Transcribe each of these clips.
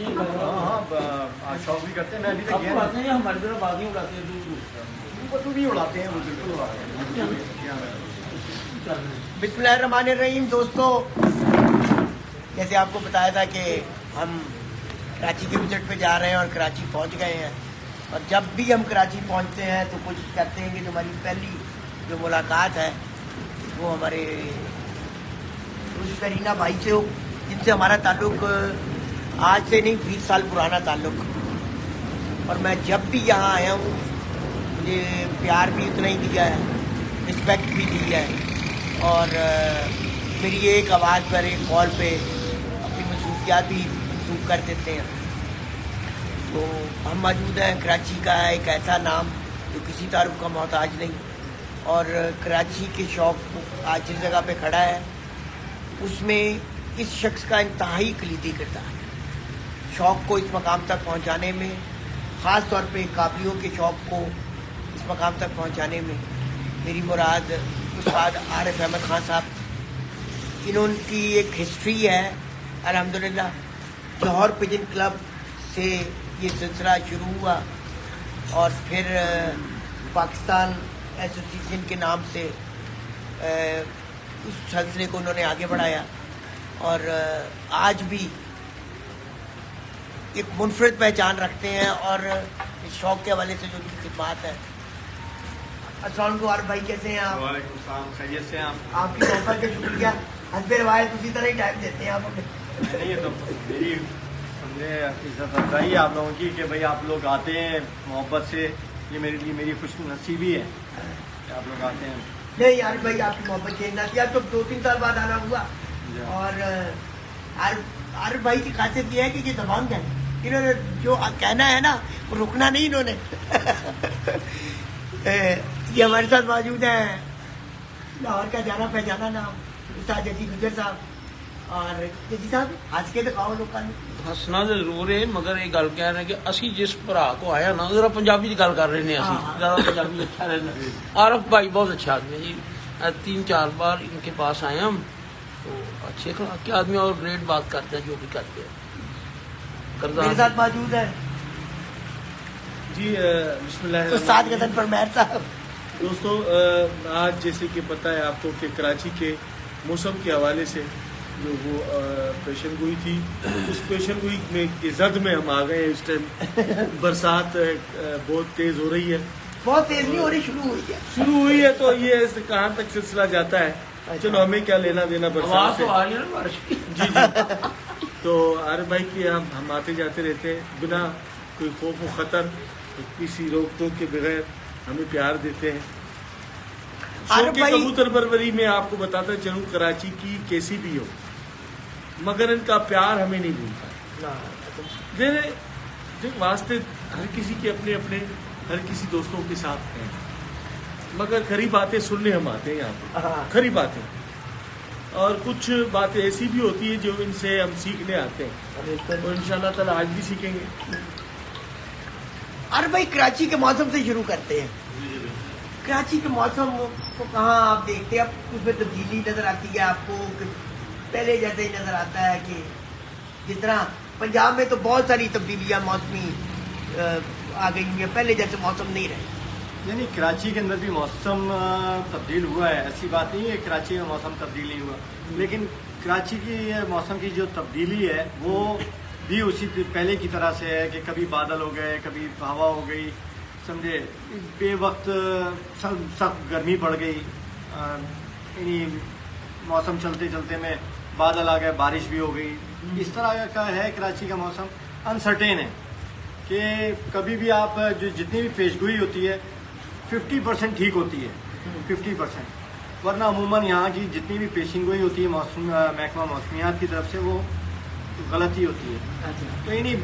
हाँ शौक भी करते हैं। मैं अभी तक गया नहीं, हमारी तरफ बागी उड़ाते हैं, दूर वो भी उड़ाते हैं, वो बिल्कुल उड़ाते हैं। बिस्मिल्लाहिर्रहमानिर्रहीम। दोस्तों, जैसे आपको बताया था कि हम कराची के विजिट पे जा रहे हैं और कराची पहुंच गए हैं। और जब भी हम कराची पहुंचते हैं तो कोशिश करते हैं कि जो हमारी पहली जो मुलाकात है वो हमारे करीना भाई से हो, जिनसे हमारा ताल्लुक आज से नहीं 20 साल पुराना ताल्लुक। और मैं जब भी यहाँ आया हूँ मुझे प्यार भी उतना ही दिया है, रिस्पेक्ट भी दी है। और मेरी एक आवाज़ पर, एक कॉल पे अपनी मसरूफियात भी मंसूब कर देते हैं। तो हम मौजूद हैं कराची का एक ऐसा नाम जो किसी तारुफ का मोहताज नहीं, और कराची के शौक़ आज जिस जगह पे खड़ा है उसमें इस शख्स का इंतहाई कलीदी किरदार है। शौक़ को इस मकाम तक पहुंचाने में, ख़ास तौर पे काबलियों के शौक़ को इस मकाम तक पहुंचाने में मेरी मुराद उस्ताद आरिफ अहमद खान साहब, इनकी एक हिस्ट्री है। अल्हम्दुलिल्लाह लाहौर पिजन क्लब से ये सिलसिला शुरू हुआ और फिर पाकिस्तान एसोसिएशन के नाम से उस सिलसिले को उन्होंने आगे बढ़ाया। और आज भी एक मुनफरिद पहचान रखते हैं। और इस शौक़ के हवाले से जो भी खिदमात है। अस्सलाम वालेकुम आरिफ भाई, कैसे हैं आप? वालेकुम सलाम, खैरियत से हैं आप? आपकी मोहब्बत का शुक्रिया। हस्बे रवायत उसी तरह ही टाइम देते हैं आप हमें। नहीं, ये तो मेरी समझे इज्जत अफजाई है आप लोगों की कि भाई आप लोग आते हैं मोहब्बत से। ये मेरे लिए मेरी खुश नसीबी है कि आप लोग आते हैं। नहीं यार भाई, आपकी मोहब्बत चेंज ना किया तो 2-3 साल बाद आना हुआ। और आरिफ भाई की खासियत ये है कि ये दबंग है। इन्होंने जो कहना है ना वो रुकना नहीं इन्होंने। ये हमारे साथ मौजूद हैं लाहौर का जाना पहचाना नाम उस्ताद जजी गुजर साहब। और जजी साहब हंस के दिखाओ लोगों ने। हसना तो जरूर है, मगर ये गल कह रहे हैं कि असी जिस भरा को आया ना जरा पंजाबी की गल कर रहे हैं। असी ज़्यादा पंजाबी अच्छा रहना। आरिफ भाई बहुत अच्छा आदमी है जी, 3-4 बार इनके पास आए हम, तो अच्छे के आदमी और ग्रेट बात करते हैं जो भी करते हैं। मेरे साथ मौजूद है जी बिस्मिल्लाह उस्ताद गदन फरमैर साहब। दोस्तों, आज जैसे कि पता है आपको कि कराची के मौसम के हवाले से जो वो पेशन गोई थी, उस पेशन गोई में की जद में हम आ गए हैं। इस टाइम बरसात बहुत तेज हो रही है। बहुत तेज नहीं हो रही, शुरू हुई है। तो ये कहाँ तक सिलसिला जाता है। चलो हमें क्या लेना देना बरसात से। जी। तो आरिफ भाई की हम आते जाते रहते हैं बिना कोई खौफ व खतर, किसी रोक टोक के बगैर हमें प्यार देते हैं। शौक़ कबूतर परवरी में आपको बताता चलूं, कराची की कैसी भी हो मगर इनका प्यार हमें नहीं भूलता। वास्ते हर किसी के अपने अपने हर किसी दोस्तों के साथ हैं, मगर खरी बातें सुनने हम आते हैं यहाँ पर, खरी बातें। और कुछ बातें ऐसी भी होती है जो इनसे हम सीखने आते हैं, और इंशाल्लाह ताला आज भी सीखेंगे। अरे भाई, कराची के मौसम से शुरू करते हैं। कराची के मौसम को कहाँ आप देखते हैं? अब उसमें तब्दीली नजर आती है आपको कि पहले जैसे ही नजर आता है कि जिस तरह पंजाब में तो बहुत सारी तब्दीलियाँ मौसमी आ गई हैं, पहले जैसे मौसम नहीं रहे। नहीं, कराची के अंदर भी मौसम तब्दील हुआ है, ऐसी बात नहीं है कराची में मौसम तब्दील नहीं हुआ। लेकिन कराची की मौसम की जो तब्दीली है वो भी उसी पहले की तरह से है कि कभी बादल हो गए, कभी हवा हो गई, समझे, बेवक्त सख्त गर्मी पड़ गई। इन्हीं मौसम चलते चलते में बादल आ गए, बारिश भी हो गई। इस तरह का है कराची का मौसम। अनसर्टेन है कि कभी भी आप जो जितनी भी पेशगोई होती है 50% ठीक होती है, 50%, वरना अमूमन यहाँ की जितनी भी पेशिंगोई होती है महकमा मौसमियात की तरफ से वो गलत ही होती है। तो इन्हीं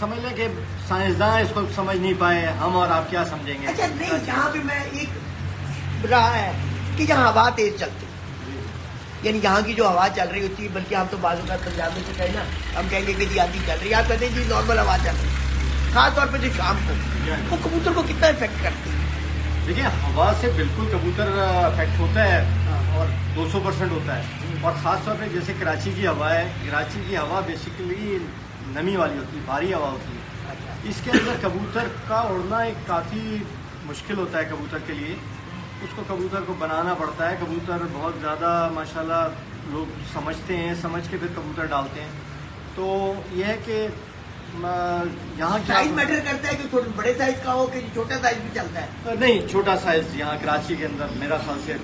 समझ लें कि साइंसदान इसको समझ नहीं पाए, हम और आप क्या समझेंगे। अच्छा नहीं, यहाँ पे मैं एक रहा है कि जहाँ हवा तेज चलती, यानी यहाँ की जो हवा चल रही होती है, बल्कि हम तो बाजू का पंजाब में से कहें ना, हम कहेंगे कि जी आंधी चल रही है, आप कहते हैं जी नॉर्मल हवा चल रही है। खास तौर पे जो शाम को वो कबूतर को कितना इफेक्ट करती है? देखिए, हवा से बिल्कुल कबूतर अफेक्ट होता है और 200% होता है। और ख़ास तौर पे जैसे कराची की हवा है, कराची की हवा बेसिकली नमी वाली होती है, भारी हवा होती है। इसके अंदर कबूतर का उड़ना एक काफ़ी मुश्किल होता है कबूतर के लिए। उसको कबूतर को बनाना पड़ता है। कबूतर बहुत ज़्यादा माशाल्लाह लोग समझते हैं, समझ के फिर कबूतर डालते हैं। तो यह है कि यहाँ साइज मैटर करता है कि थोड़े बड़े साइज का हो कि छोटा साइज भी चलता है? नहीं, छोटा साइज यहाँ कराची के अंदर मेरा ख्याल से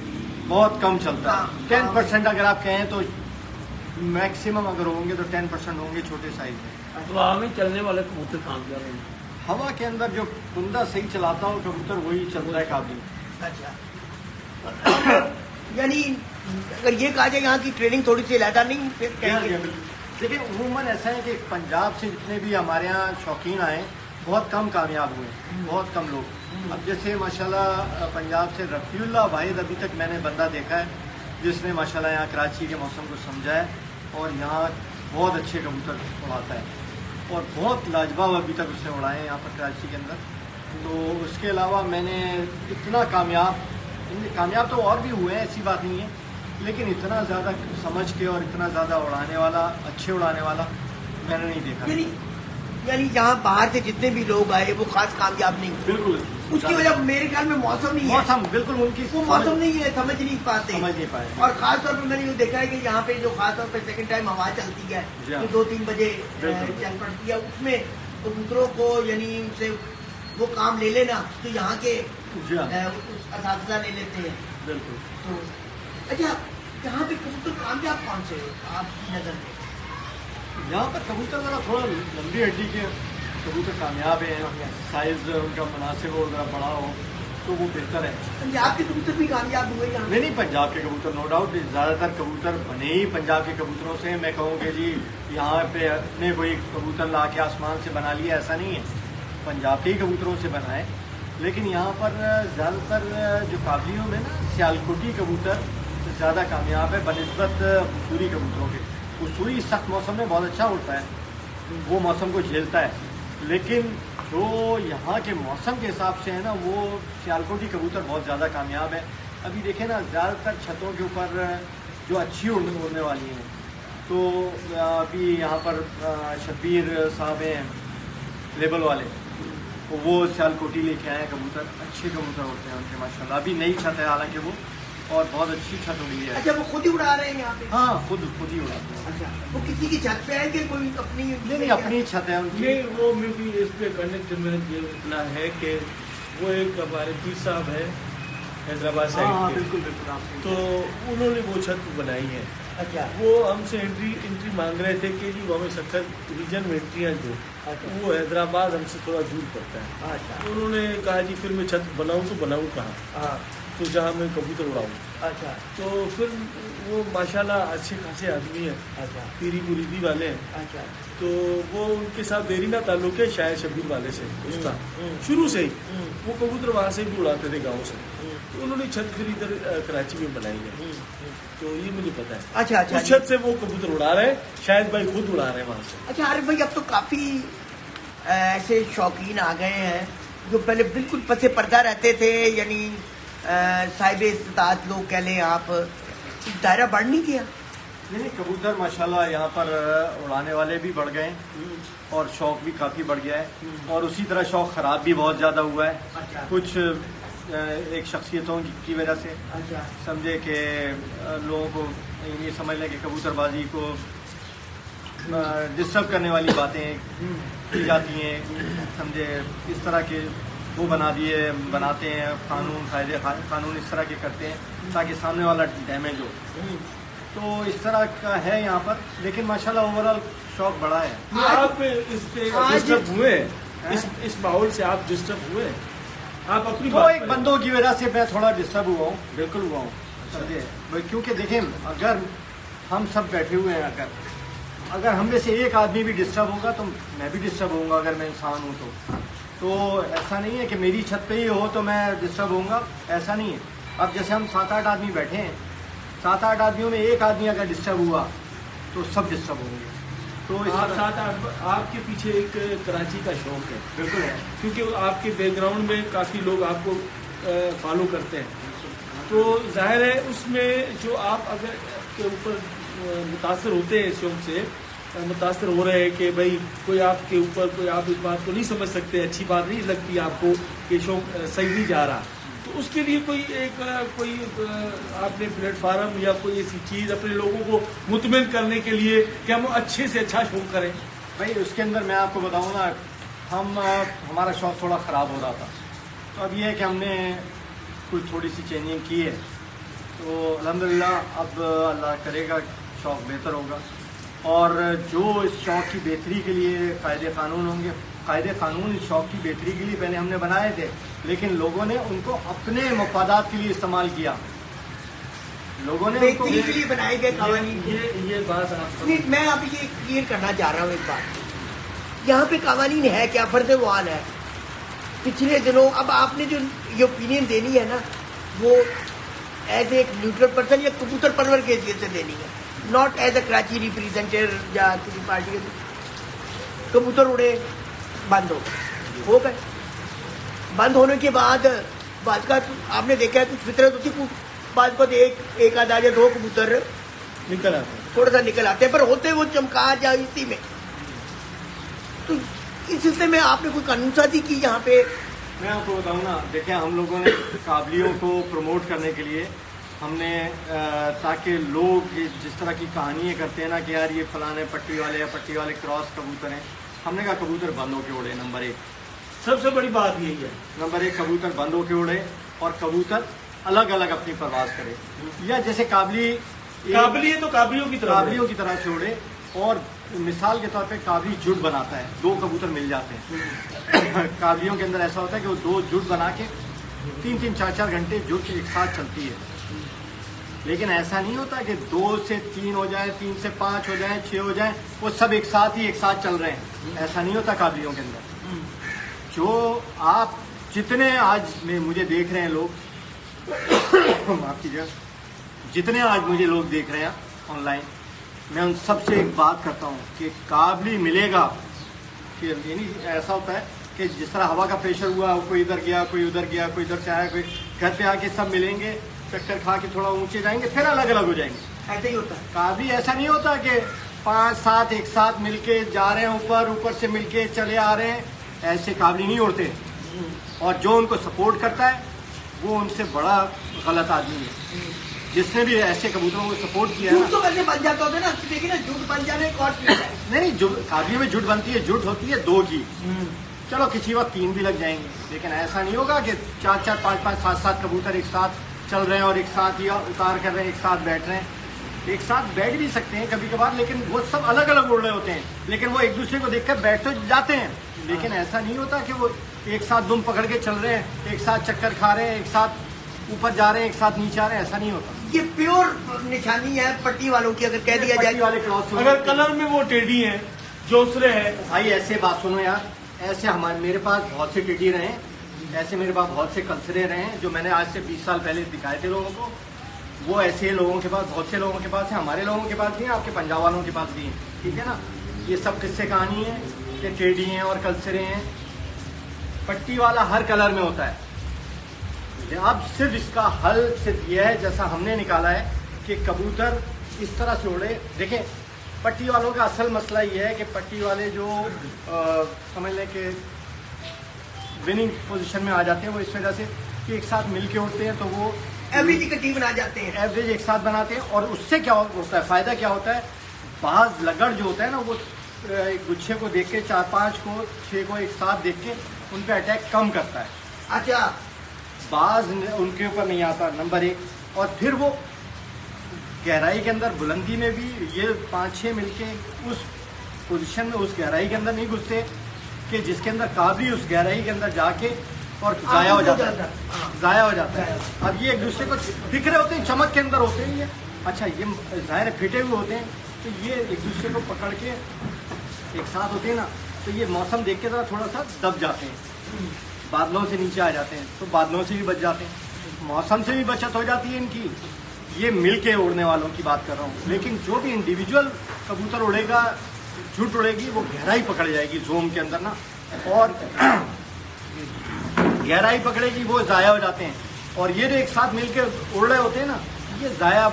बहुत कम चलता है। 10% अगर आप कहें तो मैक्सिमम अगर होंगे तो 10% होंगे छोटे साइज में। हवा में चलने वाले कबूतर कामयाब हैं। हवा के अंदर जो कुंदा सही चलाता हो कबूतर वही चलता है काबिल। अच्छा, यानी अगर ये कहा जाए यहाँ की ट्रेनिंग थोड़ी सी अलहदा नहीं फिर कहेंगे? देखिए उमूमन ऐसा है कि पंजाब से जितने भी हमारे यहाँ शौकीन आए बहुत कम कामयाब हुए, बहुत कम लोग। अब जैसे माशाल्लाह पंजाब से रफ़ीउल्लाह वाहिद अभी तक मैंने बंदा देखा है जिसने माशाल्लाह यहाँ कराची के मौसम को समझा है और यहाँ बहुत अच्छे कबूतर उड़ाता है और बहुत लाजवाब अभी तक उसने उड़ाए हैं यहाँ पर कराची के अंदर। तो उसके अलावा मैंने इतना कामयाब तो और भी हुए हैं, ऐसी बात नहीं है, लेकिन इतना ज़्यादा समझ के और इतना ज़्यादा उड़ाने वाला, अच्छे उड़ाने वाला मैंने नहीं देखा। यानी यहाँ बाहर से जितने भी लोग आए वो खास कामयाब नहीं? बिल्कुल। उसकी वजह मेरे ख्याल में मौसम नहीं है। मौसम बिल्कुल उनकी वो मौसम नहीं है, समझ नहीं पाए। और खास तौर पर मैंने ये देखा है कि यहाँ पे जो खास तौर पर सेकंड टाइम हवा चलती है तो 2-3 बजे चल पड़ती है, उसमें कबूतरों को यानी उनसे वो काम ले लेना तो यहाँ के असातिज़ा ले लेते हैं। बिल्कुल। तो अच्छा, यहाँ पे कबूतर कामयाब कौन से आपकी नज़र में? यहाँ पर कबूतर ज़रा थोड़ा लंबी हड्डी के कबूतर कामयाब हैं, साइज उनका मुनासिब हो, ज़रा बड़ा हो तो वो बेहतर है। पंजाब के कबूतर भी कामयाब हुए यहाँ? नहीं, पंजाब के कबूतर नो डाउट, ज़्यादातर कबूतर बने ही पंजाब के कबूतरों से। मैं कहूँ कि जी यहाँ पे अपने कोई कबूतर ला के आसमान से बना लिया, ऐसा नहीं है, पंजाब के ही कबूतरों से बनाए। लेकिन यहाँ पर ज़्यादातर जो काबलियों में ना सियालकोटी कबूतर ज़्यादा कामयाब है बनिस्बत उसूरी कबूतरों के। उसूरी सख्त मौसम में बहुत अच्छा उड़ता है, वो मौसम को झेलता है, लेकिन जो यहाँ के मौसम के हिसाब से है ना वो सियालकोटी कबूतर बहुत ज़्यादा कामयाब है। अभी देखें ना ज़्यादातर छतों के ऊपर जो अच्छी उड़ने वाली हैं, तो अभी यहाँ पर शब्बीर साहब हैं लेबल वाले, तो वो सियालकोटी लेके आए हैं कबूतर, अच्छे कबूतर होते हैं उनके माशाल्लाह। अभी नई छत है हालांकि वो, और बहुत अच्छी छत उड़ी है। अच्छा, वो खुद ही उड़ा रहे हैं यहाँ पे? हाँ, खुद ही उड़ाते हैं। अच्छा, वो किसी की छत पे है कि कोई अपनी? नहीं, अपनी छत है उनकी। नहीं, वो में भी इस पे कनेक्ट में ये इतना है कि वो एक हमारे पीर साहब है हैदराबाद साइड के। बिल्कुल बिल्कुल। तो उन्होंने वो छत बनाई है। अच्छा, वो हमसे एंट्री मांग रहे थे कि जी वो हमें 70 रीजन में एंट्रियाँ जो वो हैदराबाद हमसे थोड़ा दूर पड़ता है। अच्छा, तो उन्होंने कहा जी फिर मैं छत बनाऊँ तो बनाऊँ कहाँ, हाँ, तो जहाँ मैं कबूतर उड़ाऊँ। अच्छा, तो फिर वो माशाल्लाह अच्छे खासे आदमी हैं, अच्छा, पीरी मुरीदी वाले हैं। अच्छा, तो वो उनके साथ देरी ना ताल्लुक है शायद शबीर वाले से उसका शुरू से ही वो कबूतर वहाँ से भी उड़ाते थे गाँव से, तो उन्होंने छत फिर इधर कराची में बनाई है, तो ये मुझे पता है। अच्छा अच्छा, उस छत से वो कबूतर उड़ा रहे हैं, शायद भाई खुद उड़ा रहे हैं वहाँ से। अच्छा आरिफ भाई, अब तो काफी ऐसे शौकीन आ गए हैं जो पहले बिल्कुल पसे पर्दा रहते थे, यानी साहिब इस्तात लोग कह लें आप, दायरा बढ़ नहीं गया? नहीं, कबूतर माशाल्लाह यहाँ पर उड़ाने वाले भी बढ़ गए और शौक भी काफ़ी बढ़ गया है, और उसी तरह शौक ख़राब भी बहुत ज़्यादा हुआ है। अच्छा। कुछ एक शख्सियतों की वजह से अच्छा, समझे कि लोगों को ये समझ लें कि कबूतरबाजी को डिस्टर्ब करने वाली बातें की जाती हैं, समझे इस तरह के वो बनाते हैं कायदे कानून इस तरह के करते हैं ताकि सामने वाला डैमेज हो, तो इस तरह का है यहाँ पर। लेकिन माशाल्लाह ओवरऑल शौक बड़ा है। आप इससे डिस्टर्ब हुए, इस माहौल से आप डिस्टर्ब हुए? आप अपनी तो एक बंदों की वजह से मैं थोड़ा डिस्टर्ब हुआ हूँ, बिल्कुल हुआ हूँ, समझे, क्योंकि देखें अगर हम सब बैठे हुए हैं, अगर हम में से एक आदमी भी डिस्टर्ब होगा तो मैं भी डिस्टर्ब होऊंगा, अगर मैं इंसान हूँ तो ऐसा नहीं है कि मेरी छत पे ही हो तो मैं डिस्टर्ब होऊंगा, ऐसा नहीं है। अब जैसे हम 7-8 आदमी बैठे हैं, 7-8 आदमियों में एक आदमी अगर डिस्टर्ब हुआ तो सब डिस्टर्ब होंगे। तो आपके पीछे एक कराची का शौक है, बिल्कुल है, क्योंकि आपके बैकग्राउंड में काफ़ी लोग आपको फॉलो करते हैं, तो जाहिर है उसमें जो आप अगर के ऊपर मुतासर होते हैं इस शौक से, मुतासर हो रहे हैं कि भाई कोई आपके ऊपर, कोई आप इस बात को नहीं समझ सकते, अच्छी बात नहीं लगती आपको कि शो सही नहीं जा रहा, तो उसके लिए कोई आपने प्लेटफार्म या कोई ऐसी चीज़ अपने लोगों को मुतमिन करने के लिए कि हम अच्छे से अच्छा शो करें? भाई उसके अंदर मैं आपको बताऊँ ना, हमारा शौक थोड़ा ख़राब हो रहा था, तो अब ये है कि हमने कुछ थोड़ी सी चेंजिंग की है, तो अल्हम्दुलिल्लाह अब अल्लाह करेगा शौक बेहतर होगा। और जो इस शौक की बेहतरी के लिए कायदे कानून होंगे, कायदे कानून इस शौक की बेहतरी के लिए पहले हमने बनाए थे, लेकिन लोगों ने उनको अपने मफादात के लिए इस्तेमाल किया। लोगों ने उनको बेहतरी के लिए बनाए गए कानून। ये बात आप मैं अब ये क्लियर करना चाह रहा हूँ एक बात, यहाँ पे कानून है क्या, फर्ज वाल है। पिछले दिनों अब आपने जो ये ओपिनियन देनी है ना, वो एज एक न्यूट्रल पर्सन या कबूतर परवर के हैसियत से देनी है, not as a Karachi representative या किसी पार्टी के। कबूतर उड़े, बंद हो गए, बंद होने के बाद का आपने देखा है कुछ फितरत होती है, बाद को एक आधा या दो कबूतर निकल आते हैं, थोड़ा सा निकल आते हैं, पर होते वो चमकार या इसी में। तो इस सिलसिले में आपने कोई कानून साजी की यहाँ पे? मैं आपको बताऊँ ना, देखें हम लोगों ने काबलियों को प्रमोट करने के लिए हमने ताकि लोग जिस तरह की कहानियाँ करते हैं ना कि यार ये फलाने पट्टी वाले या पट्टी वाले क्रॉस कबूतर हैं, हमने कहा कबूतर बंद होके उड़े। नंबर एक, सबसे बड़ी बात यही है। नंबर एक, कबूतर बंद होके उड़े और कबूतर अलग अलग अपनी परवाज करे, या जैसे काबली है तो काबलियों की तरह से उड़े। और मिसाल के तौर पे काबली जुट बनाता है, दो कबूतर मिल जाते हैं। काबलियों के अंदर ऐसा होता है कि वो दो जुट बना के 3-3, 4-4 घंटे जुट एक साथ चलती है। लेकिन ऐसा नहीं होता कि 2 से 3 हो जाए, 3 से 5 हो जाए, 6 हो जाए, वो सब एक साथ चल रहे हैं। ऐसा नहीं होता काबलियों के अंदर। जो आप जितने आज में मुझे देख रहे हैं लोग, माफ कीजिएगा, जितने आज मुझे लोग देख रहे हैं ऑनलाइन, मैं उन सबसे एक बात करता हूँ कि काबली मिलेगा कि यानी ऐसा होता है कि जिस तरह हवा का प्रेशर हुआ, कोई इधर गया, कोई उधर गया, कोई इधर से आया, कोई घर पे आके सब मिलेंगे, चक्कर खा के थोड़ा ऊंचे जाएंगे, फिर अलग अलग हो जाएंगे। ऐसा ही होता है। काबली ऐसा नहीं होता कि 5-7 एक साथ मिलके जा रहे हैं, ऊपर से मिलके चले आ रहे हैं, ऐसे काबली नहीं उड़ते। और जो उनको सपोर्ट करता है वो उनसे बड़ा गलत आदमी है। जिसने भी ऐसे कबूतरों को सपोर्ट किया है, तो वैसे बन जाता होता है ना, देखिए ना, जुट बन जाने एक और चीज़ है। नहीं, काबली में जुट बनती है, जुट होती है 2 की, चलो किसी वक्त 3 भी लग जाएंगे, लेकिन ऐसा नहीं होगा कि 4-4, 5-5, 7-7 कबूतर एक साथ चल रहे हैं और एक साथ या उतार कर रहे हैं, एक साथ बैठ रहे हैं। एक साथ बैठ भी सकते हैं कभी कभार, लेकिन वो सब अलग अलग उड़ रहे होते हैं, लेकिन वो एक दूसरे को देखकर बैठ तो जाते हैं। लेकिन ऐसा नहीं होता कि वो एक साथ दुम पकड़ के चल रहे हैं, एक साथ चक्कर खा रहे हैं, एक साथ ऊपर जा रहे हैं, एक साथ नीचे आ रहे हैं, ऐसा नहीं होता। ये प्योर निशानी है पट्टी वालों की, अगर कह दिया जाए वाले क्रॉस अगर कलर में वो टेढ़ी है, जोसरे है। भाई ऐसे बात सुनो यार, ऐसे मेरे पास बहुत से टिड्डी रहे, ऐसे मेरे पास बहुत से कलसरे रहे हैं जो मैंने आज से 20 साल पहले दिखाए थे लोगों को। वो ऐसे लोगों के पास, बहुत से लोगों के पास है, हमारे लोगों के पास भी है, आपके पंजाब वालों के पास भी है, ठीक है ना। ये सब किस्से कहानी है कि टेढ़ी हैं और कलसरे हैं। पट्टी वाला हर कलर में होता है। अब सिर्फ इसका हल सिर्फ ये है, जैसा हमने निकाला है, कि कबूतर इस तरह से उड़े। देखें, पट्टी वालों का असल मसला ये है कि पट्टी वाले जो समझ लें कि विनिंग पोजीशन में आ जाते हैं, वो इस वजह से कि एक साथ मिल के उड़ते हैं, तो वो एवरेज इकट्ठी बना जाते हैं, एवरेज एक साथ बनाते हैं। और उससे क्या होता है, फ़ायदा क्या होता है, बाज लगड़ जो होता है ना, वो एक गुच्छे को देख के 4-5 को 6 को एक साथ देख के उन पर अटैक कम करता है। अच्छा, बाज उनके ऊपर नहीं आता, नंबर 1। और फिर वो गहराई के अंदर, बुलंदी में भी ये 5-6 मिलके उस पोजीशन में, उस गहराई के अंदर नहीं घुसते कि जिसके अंदर काबली उस गहराई के अंदर जाके और जाया हो जाता है, जाया हो जाता है। अब ये एक दूसरे को दिख रहे होते हैं, चमक के अंदर होते हैं ये, अच्छा ये ज़ाहिर फिटे हुए होते हैं, तो ये एक दूसरे को पकड़ के एक साथ होते हैं ना, तो ये मौसम देख के थोड़ा सा दब जाते हैं, बादलों से नीचे आ जाते हैं, तो बादलों से भी बच जाते हैं, मौसम से भी बचत हो जाती है इनकी। ये मिल के उड़ने वालों की बात कर रहा हूँ। लेकिन जो भी इंडिविजुअल कबूतर उड़ेगा, झूठ उड़ेगी, वो गहराई पकड़ जाएगी जोम के अंदर ना, और गहराई पकड़ेगी, वो ज़ाया हो जाते हैं। और ये जो एक साथ मिल के उड़ रहे होते हैं ना, ये ज़ाया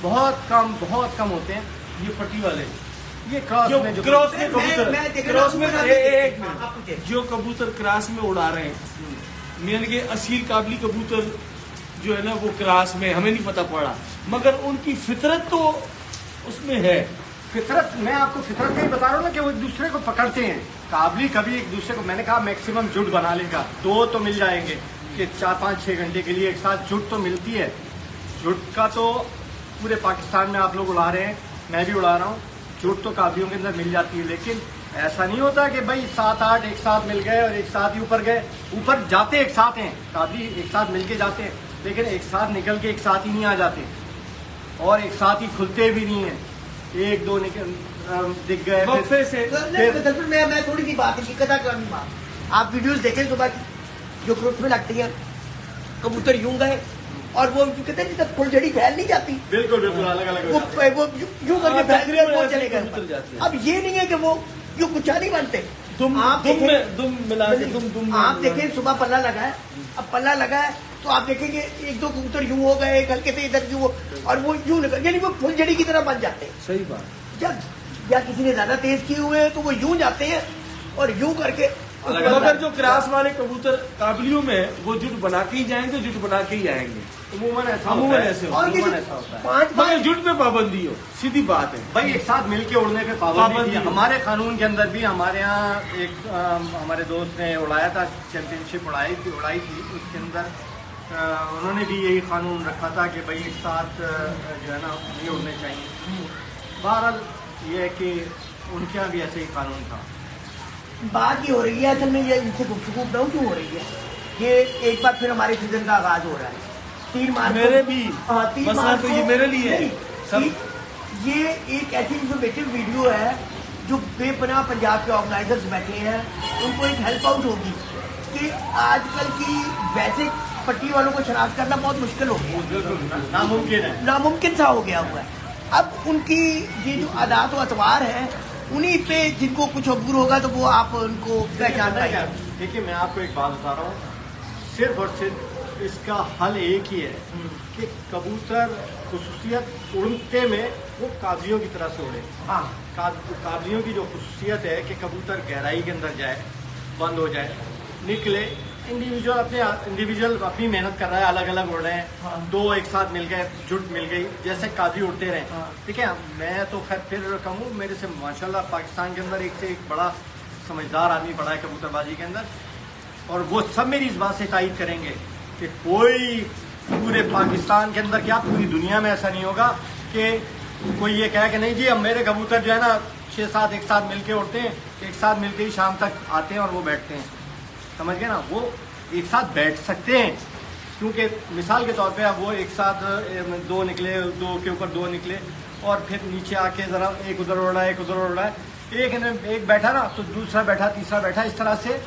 बहुत कम होते हैं। ये पट्टी वाले ये क्रॉस जो में जो क्रॉस में मैं कबूतर, देख क्रॉस में रहा हूँ, एक आप पूछिए। मिनट, जो कबूतर क्रॉस में उड़ा रहे हैं, मान के असील काबली कबूतर जो है ना वो क्रॉस में हमें नहीं पता पड़ा, मगर उनकी फितरत तो उसमें है। फितरत, मैं आपको फितरत का ही बता रहा हूँ ना कि वो एक दूसरे को पकड़ते हैं। काबली कभी एक दूसरे को, मैंने कहा मैक्सिमम जुट बना लेगा, 2 तो मिल जाएंगे कि 4-5-6 घंटे के लिए एक साथ जुट तो मिलती है। जुट का तो पूरे पाकिस्तान में आप लोग उड़ा रहे हैं, मैं भी उड़ा रहा हूँ, जुट तो काबलियों के अंदर मिल जाती है। लेकिन ऐसा नहीं होता कि भाई 7-8 एक साथ मिल गए और एक साथ ही ऊपर गए। ऊपर जाते एक साथ हैं, काबली एक साथ मिल के जाते हैं, लेकिन एक साथ निकल के एक साथ ही नहीं आ जाते और एक साथ ही खुलते भी नहीं है। 1-2 निकल दिख गए वक्फे से दरअसल मैं थोड़ी सी बात है, कथा करानी बात, आप वीडियोस देखें सुबह की जो ग्रुप में लगती है, कबूतर यूं गए और वो कहते हैं तक फुलझड़ी फैल नहीं जाती, बिल्कुल बिल्कुल अलग अलग हो जाते हैं। वो यूं करके फैल गए और वो चले कबूतर जाते गए। हैं। अब ये नहीं है कि वो यूं गुच्छा नहीं बनते। दुम मिला के दुम आप देखें सुबह पल्ला लगा है, अब पल्ला लगा है तो आप देखेंगे 1-2 कबूतर यूं हो गए, एक हल्के से इधर यूं हो, और वो यूं निकल, यानी वो फुलझड़ी की तरह बन जाते हैं। सही बात। जब या किसी ने ज्यादा तेज किए हुए हैं तो वो यूं जाते हैं और यूं करके मगर जो क्रास वाले कबूतर काबलियों में वो जुट बना के ही जाएंगे, जुट बना के ही आएंगे। अमूमन ऐसा अमूमन होता है। ऐसे होता और अमूमन ऐसा होता है। 5 मगर जुट पे पाबंदी हो, सीधी बात है। भाई एक साथ मिलके उड़ने पे पाबंदी थी। हमारे कानून के अंदर भी, हमारे यहाँ एक हमारे दोस्त ने उड़ाया था, चैंपियनशिप उड़ाई थी, उसके अंदर उन्होंने भी यही कानून रखा था कि भाई एक साथ जो है ना नहीं उड़ने चाहिए। बहरहाल ये है कि उनके यहाँ भी ऐसे ही कानून था। बात ये हो रही है, असल में ये इनसे गुफ्तगू बताऊं क्यों हो रही है, ये एक बार फिर हमारे सीजन का आगाज हो रहा है 3 मार्च को। मेरे भी 3 मसला मार्च तो को ये मेरे लिए है। नहीं, सब ये एक ऐसी इंफॉर्मेटिव वीडियो है जो बेपनाह पंजाब के ऑर्गेनाइजर्स बैठे हैं, उनको एक हेल्प आउट होगी कि आजकल की वैसे पट्टी वालों को शनाख्त करना बहुत मुश्किल हो गया, नामुमकिन है। नामुमकिन सा हो गया हुआ है। अब उनकी ये जो आदात व अतवार है, उन्हीं पे जिनको कुछ अबूर होगा तो वो आप उनको पहचान पाएंगे। देखिए मैं आपको एक बात बता रहा हूँ, सिर्फ और सिर्फ इसका हल एक ही है कि कबूतर खुसूसियत उड़ते में वो काबलियों की तरह से उड़े। हाँ, काबलियों की जो खुसूसियत है कि कबूतर गहराई के अंदर जाए, बंद हो जाए, निकले, इंडिविजुअल अपनी मेहनत कर रहा है, अलग अलग उड़ रहे हैं। हाँ। 2 एक साथ मिल गए, जुट मिल गई, जैसे काबली उड़ते रहे। हाँ। ठीक है, मैं तो खैर फिर कहूँ, मेरे से माशाल्लाह पाकिस्तान के अंदर एक से एक बड़ा समझदार आदमी पड़ा है कबूतरबाजी के अंदर, और वो सब मेरी इस बात से तायद करेंगे कि कोई पूरे पाकिस्तान के अंदर क्या पूरी दुनिया में ऐसा नहीं होगा कि कोई ये कहे कि नहीं जी अब मेरे कबूतर जो है ना 6-7 एक साथ मिलके उड़ते हैं, एक साथ मिलके ही शाम तक आते हैं और वो बैठते हैं। समझ गए ना, वो एक साथ बैठ सकते हैं, क्योंकि मिसाल के तौर पे अब वो एक साथ 2 निकले, 2 के ऊपर 2 निकले और फिर नीचे आके जरा एक उधर उड़ रहा है, एक उधर उड़ रहा है, एक बैठा ना तो दूसरा बैठा, तीसरा बैठा, इस तरह से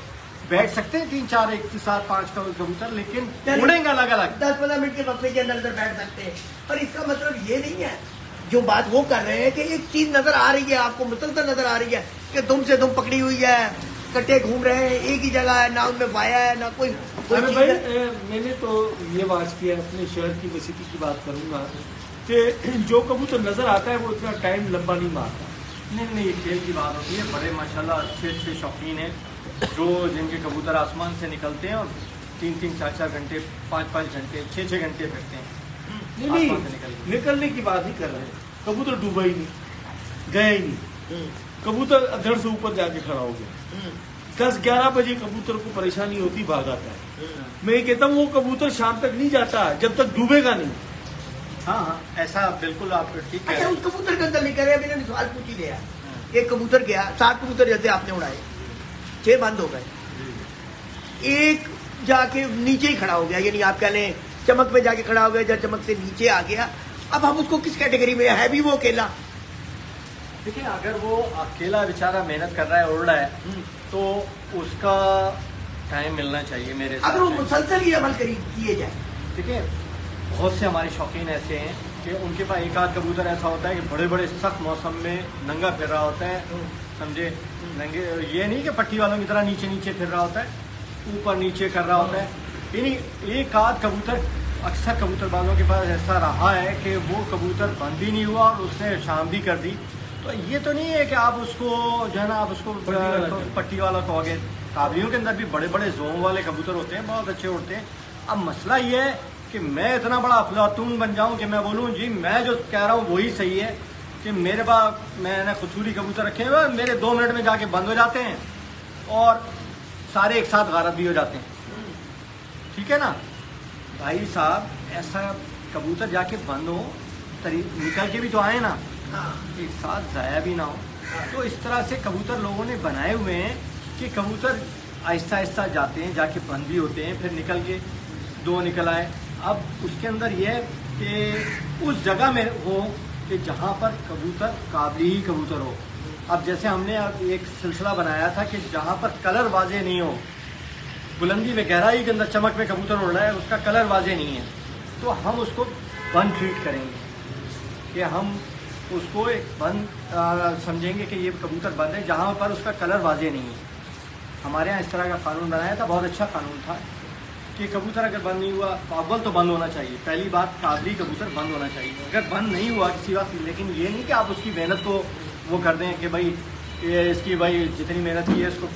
बैठ सकते हैं 3-4 1 7 5 कबूतर, लेकिन उड़ेंगे अलग अलग। 10-15 मिनट के वक्फे के अंदर अंदर बैठ सकते हैं। पर इसका मतलब ये नहीं है जो बात वो कर रहे हैं कि एक चीज नजर आ रही है, आपको मुसलसल नजर आ रही है कि दुम से दुम पकड़ी हुई है, कट्टे घूम रहे हैं, एक ही जगह है, ना उनमें वाया है ना कोई अरे चीज़ भाई है। मैंने तो ये बात किया, अपने शहर की वसीयती की बात करूंगा कि जो कबूतर नजर आता है वो इतना टाइम लंबा नहीं मारता। नहीं ये खेल की बात होती है। बड़े माशाल्लाह अच्छे शौकीन हैं जो जिनके कबूतर आसमान से निकलते हैं और 3-3 4-4 घंटे 5-5 घंटे 6-6 घंटे फिरते हैं। नहीं आसमान से निकल के। निकलने की बात ही कर रहे हैं, कबूतर डूबा ही नहीं, गया ही नहीं, कबूतर अधड़ से ऊपर जाके खड़ा हो गया। 10-11 बजे कबूतर को परेशानी होती, भाग आता है। मैं ये कहता हूँ वो कबूतर शाम तक नहीं जाता जब तक डूबेगा नहीं। हाँ ऐसा बिल्कुल आप ठीक कह अच्छा, रहे उस कबूतर के अंदर नहीं करे, अभी मैंने सवाल पूछ ही लिया। एक कबूतर गया, 7 कबूतर जैसे आपने उड़ाए, 6 बंद हो गए, एक जाके नीचे ही खड़ा हो गया, यानी आप कह लें चमक पे जाके खड़ा हो गया, जब चमक से नीचे आ गया, अब हम उसको किस कैटेगरी में, है भी वो अकेला? देखिए अगर वो अकेला बेचारा मेहनत कर रहा है, उड़ रहा है, तो उसका टाइम मिलना चाहिए मेरे अगर वो हिसाब से। मुसलसल ही अमल किए जाए। ठीक है, बहुत से हमारे शौकीन ऐसे हैं कि उनके पास एक आध कबूतर ऐसा होता है कि बड़े बड़े सख्त मौसम में नंगा फिर रहा होता है, समझे, नंगे, ये नहीं कि पट्टी वालों की तरह नीचे नीचे फिर रहा होता है, ऊपर नीचे कर रहा होता है। यानी एक आध कबूतर, अक्सर कबूतरबाजों के पास ऐसा रहा है कि वो कबूतर बंद भी नहीं हुआ और उसने शाम भी कर दी, तो ये तो नहीं है कि आप उसको जो है ना आप उसको पट्टी वाला कहोगे। काबलियों के अंदर भी बड़े बड़े जोम वाले कबूतर होते हैं, बहुत अच्छे उड़ते हैं। अब मसला ये है कि मैं इतना बड़ा अफलातून बन जाऊं कि मैं बोलूं जी मैं जो कह रहा हूं वही सही है, कि मेरे पास मैंने कसूरी कबूतर रखे हुए, मेरे 2 मिनट में जाके बंद हो जाते हैं और सारे एक साथ गारत भी हो जाते हैं। ठीक है ना भाई साहब, ऐसा कबूतर जाके बंद हो, निकल के भी तो आए ना, एक साथ जाया भी ना हो। तो इस तरह से कबूतर लोगों ने बनाए हुए हैं कि कबूतर आहिस्ता आहिस्ता जाते हैं, जाके बंद भी होते हैं, फिर निकल के 2 निकल आए। अब उसके अंदर यह है कि उस जगह में हो कि जहाँ पर कबूतर काबली ही कबूतर हो। अब जैसे हमने अब एक सिलसिला बनाया था कि जहाँ पर कलर वाजे नहीं हो, बुलंदी में गहराई के अंदर चमक में कबूतर उड़ रहा है, उसका कलर वाजे नहीं है, तो हम उसको बंद ट्रीट करेंगे, कि हम उसको एक बंद समझेंगे कि ये कबूतर बंद है जहाँ पर उसका कलर वाजे नहीं है। हमारे यहाँ इस तरह का कानून बनाया था, बहुत अच्छा कानून था कि कबूतर अगर बंद नहीं हुआ तो अव्वल तो बंद होना चाहिए। पहली बात, काबली कबूतर बंद होना चाहिए। अगर बंद नहीं हुआ किसी बात, लेकिन ये नहीं कि आप उसकी मेहनत को वो कर दें कि भाई ये इसकी भाई जितनी मेहनत की है इसको।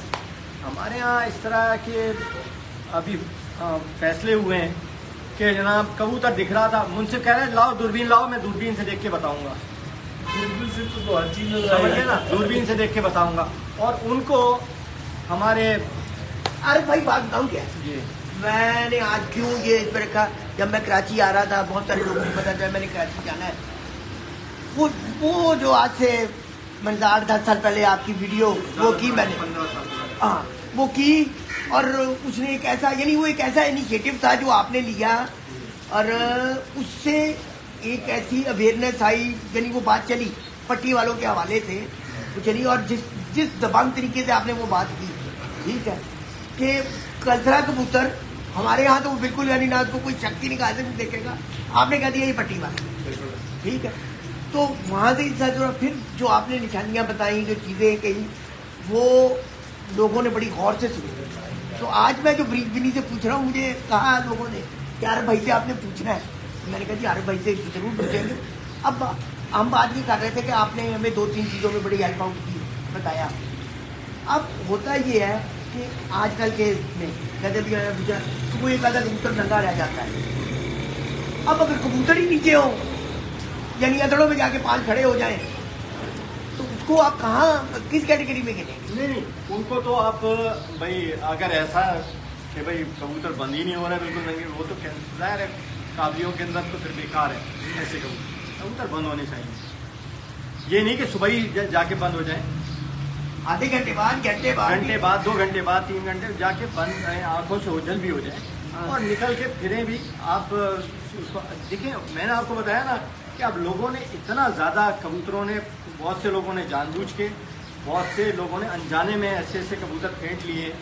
हमारे यहाँ इस तरह के अभी फैसले हुए हैं कि जनाब कबूतर दिख रहा था, मुझसे कह रहे हैं लाओ दूरबीन लाओ, मैं दूरबीन से देख के बताऊंगा। दूरबीन से तो हर चीज समझिए ना, दूरबीन से देख के बताऊंगा। और उनको हमारे अरे भाई बात बताऊं क्या, जी मैंने आज क्यों ये इस पर रखा, जब मैं कराची आ रहा था बहुत सारे लोगों को पता चला मैंने कराची जाना है, वो जो आज से मैंने 8-10 साल पहले आपकी वीडियो वो की मैंने, 15 साल हाँ वो की, और उसने एक ऐसा यानी वो एक ऐसा इनिशिएटिव था जो आपने लिया, और उससे एक ऐसी अवेयरनेस आई, यानी वो बात चली पट्टी वालों के हवाले से वो चली, और जिस दबंग तरीके से आपने वो बात की, ठीक है, कि कलथरा कबूतर हमारे यहाँ तो बिल्कुल यानी ना उसको कोई शक्ति निकाल से नहीं देखेगा, आपने कह दिया ये पट्टी वाला, ठीक है। तो वहाँ से फिर जो आपने निशानियाँ बताई, जो चीज़ें कही, वो लोगों ने बड़ी गौर से सुनी। तो आज मैं जो ब्रीज बिनी से पूछ रहा हूँ, मुझे कहा लोगों ने कि आरिफ भाई से आपने पूछना है, तो मैंने कहा जी आरिफ भाई से जरूर पूछेंगे। अब हम बात ये कर रहे थे कि आपने हमें 2-3 चीज़ों में बड़ी हेल्प आउट की, बताया। अब होता ये है कि आजकल के में जैसे भी पूछा तो वो एक आधा कबूतर नंगा रह जाता है। अब अगर कबूतर ही नीचे हो, यानी अदड़ों में जाके 5 खड़े हो जाएं, तो उसको आप कहाँ किस कैटेगरी में गिनेंगे? नहीं, उनको तो आप भाई अगर ऐसा कि भाई कबूतर बंद ही नहीं हो रहा है बिल्कुल नंगे, वो तो जाहिर है काबलियों के अंदर तो फिर बेकार है। ऐसे कबूतर बंद होने चाहिए। ये नहीं कि सुबह ही जाके बंद हो जाए, आधे घंटे बाद, घंटे बाद, 2 घंटे बाद, 3 घंटे जाके बंद रहे, आंखों से ओझल भी हो जाए और निकल के फिरे भी। आप उसको देखिए, मैंने आपको बताया ना कि अब लोगों ने इतना ज़्यादा कबूतरों ने, बहुत से लोगों ने जानबूझ के, बहुत से लोगों ने अनजाने में ऐसे ऐसे कबूतर फेंट लिए,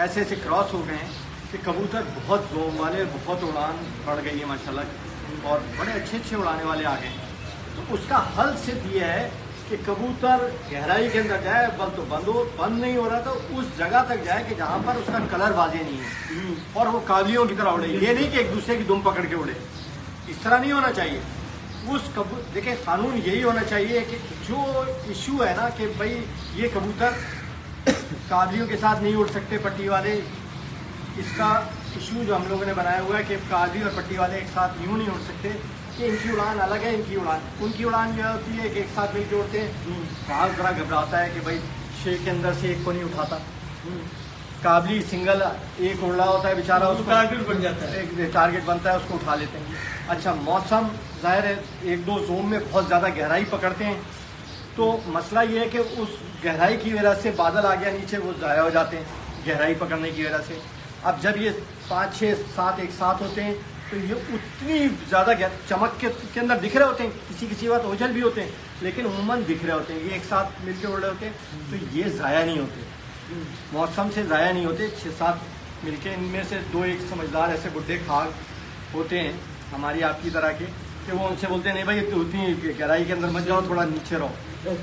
ऐसे ऐसे क्रॉस हो गए हैं कि कबूतर बहुत जोम वाले, बहुत उड़ान बढ़ गई है माशाल्लाह, और बड़े अच्छे अच्छे उड़ाने वाले आ गए। तो उसका हल सिर्फ ये है कि कबूतर गहराई के अंदर जाए, बल तो बंद नहीं हो रहा तो उस जगह तक जाए कि जहाँ पर उसका कलर वाजे नहीं है, और वो काबलियों की तरह उड़े। ये नहीं कि एक दूसरे की दुम पकड़ के उड़े, इस तरह नहीं होना चाहिए। उस देखिए कानून यही होना चाहिए कि जो इशू है ना कि भाई ये कबूतर काबलियों के साथ नहीं उड़ सकते पट्टी वाले, इसका इशू जो हम लोगों ने बनाया हुआ है कि काबली और पट्टी वाले एक साथ यूँ नहीं उड़ सकते, कि इनकी उड़ान अलग है, इनकी उड़ान, उनकी उड़ान जो होती है कि एक साथ मिलकर उड़ते हैं। बाल जरा घबराता है कि भाई शेर के अंदर से एक को नहीं उठाता, काबली सिंगल एक उड़ रहा होता है बेचारा, उसको टारगेट बन जाता है, एक टारगेट बनता है, उसको उठा लेते हैं। अच्छा, मौसम जाहिर है 1-2 जोन में बहुत ज़्यादा गहराई पकड़ते हैं, तो मसला ये है कि उस गहराई की वजह से बादल आ गया नीचे, वो ज़ाया हो जाते हैं गहराई पकड़ने की वजह से। अब जब ये 5, 6, 7 एक साथ होते हैं तो ये उतनी ज़्यादा चमक के अंदर दिख रहे होते हैं, किसी बात ओझल भी होते हैं, लेकिन उमूमन दिख रहे होते हैं, ये एक साथ मिलकर उड़ रहे होते हैं, तो ये ज़ाया नहीं होते, मौसम से ज़ाया नहीं होते। 6-7 मिलके, इनमें से 2-1 समझदार ऐसे बुढ़े खाग होते हैं हमारी आपकी तरह के, कि वो उनसे बोलते हैं नहीं भाई उतनी गहराई के अंदर मत जाओ, थोड़ा नीचे रहो।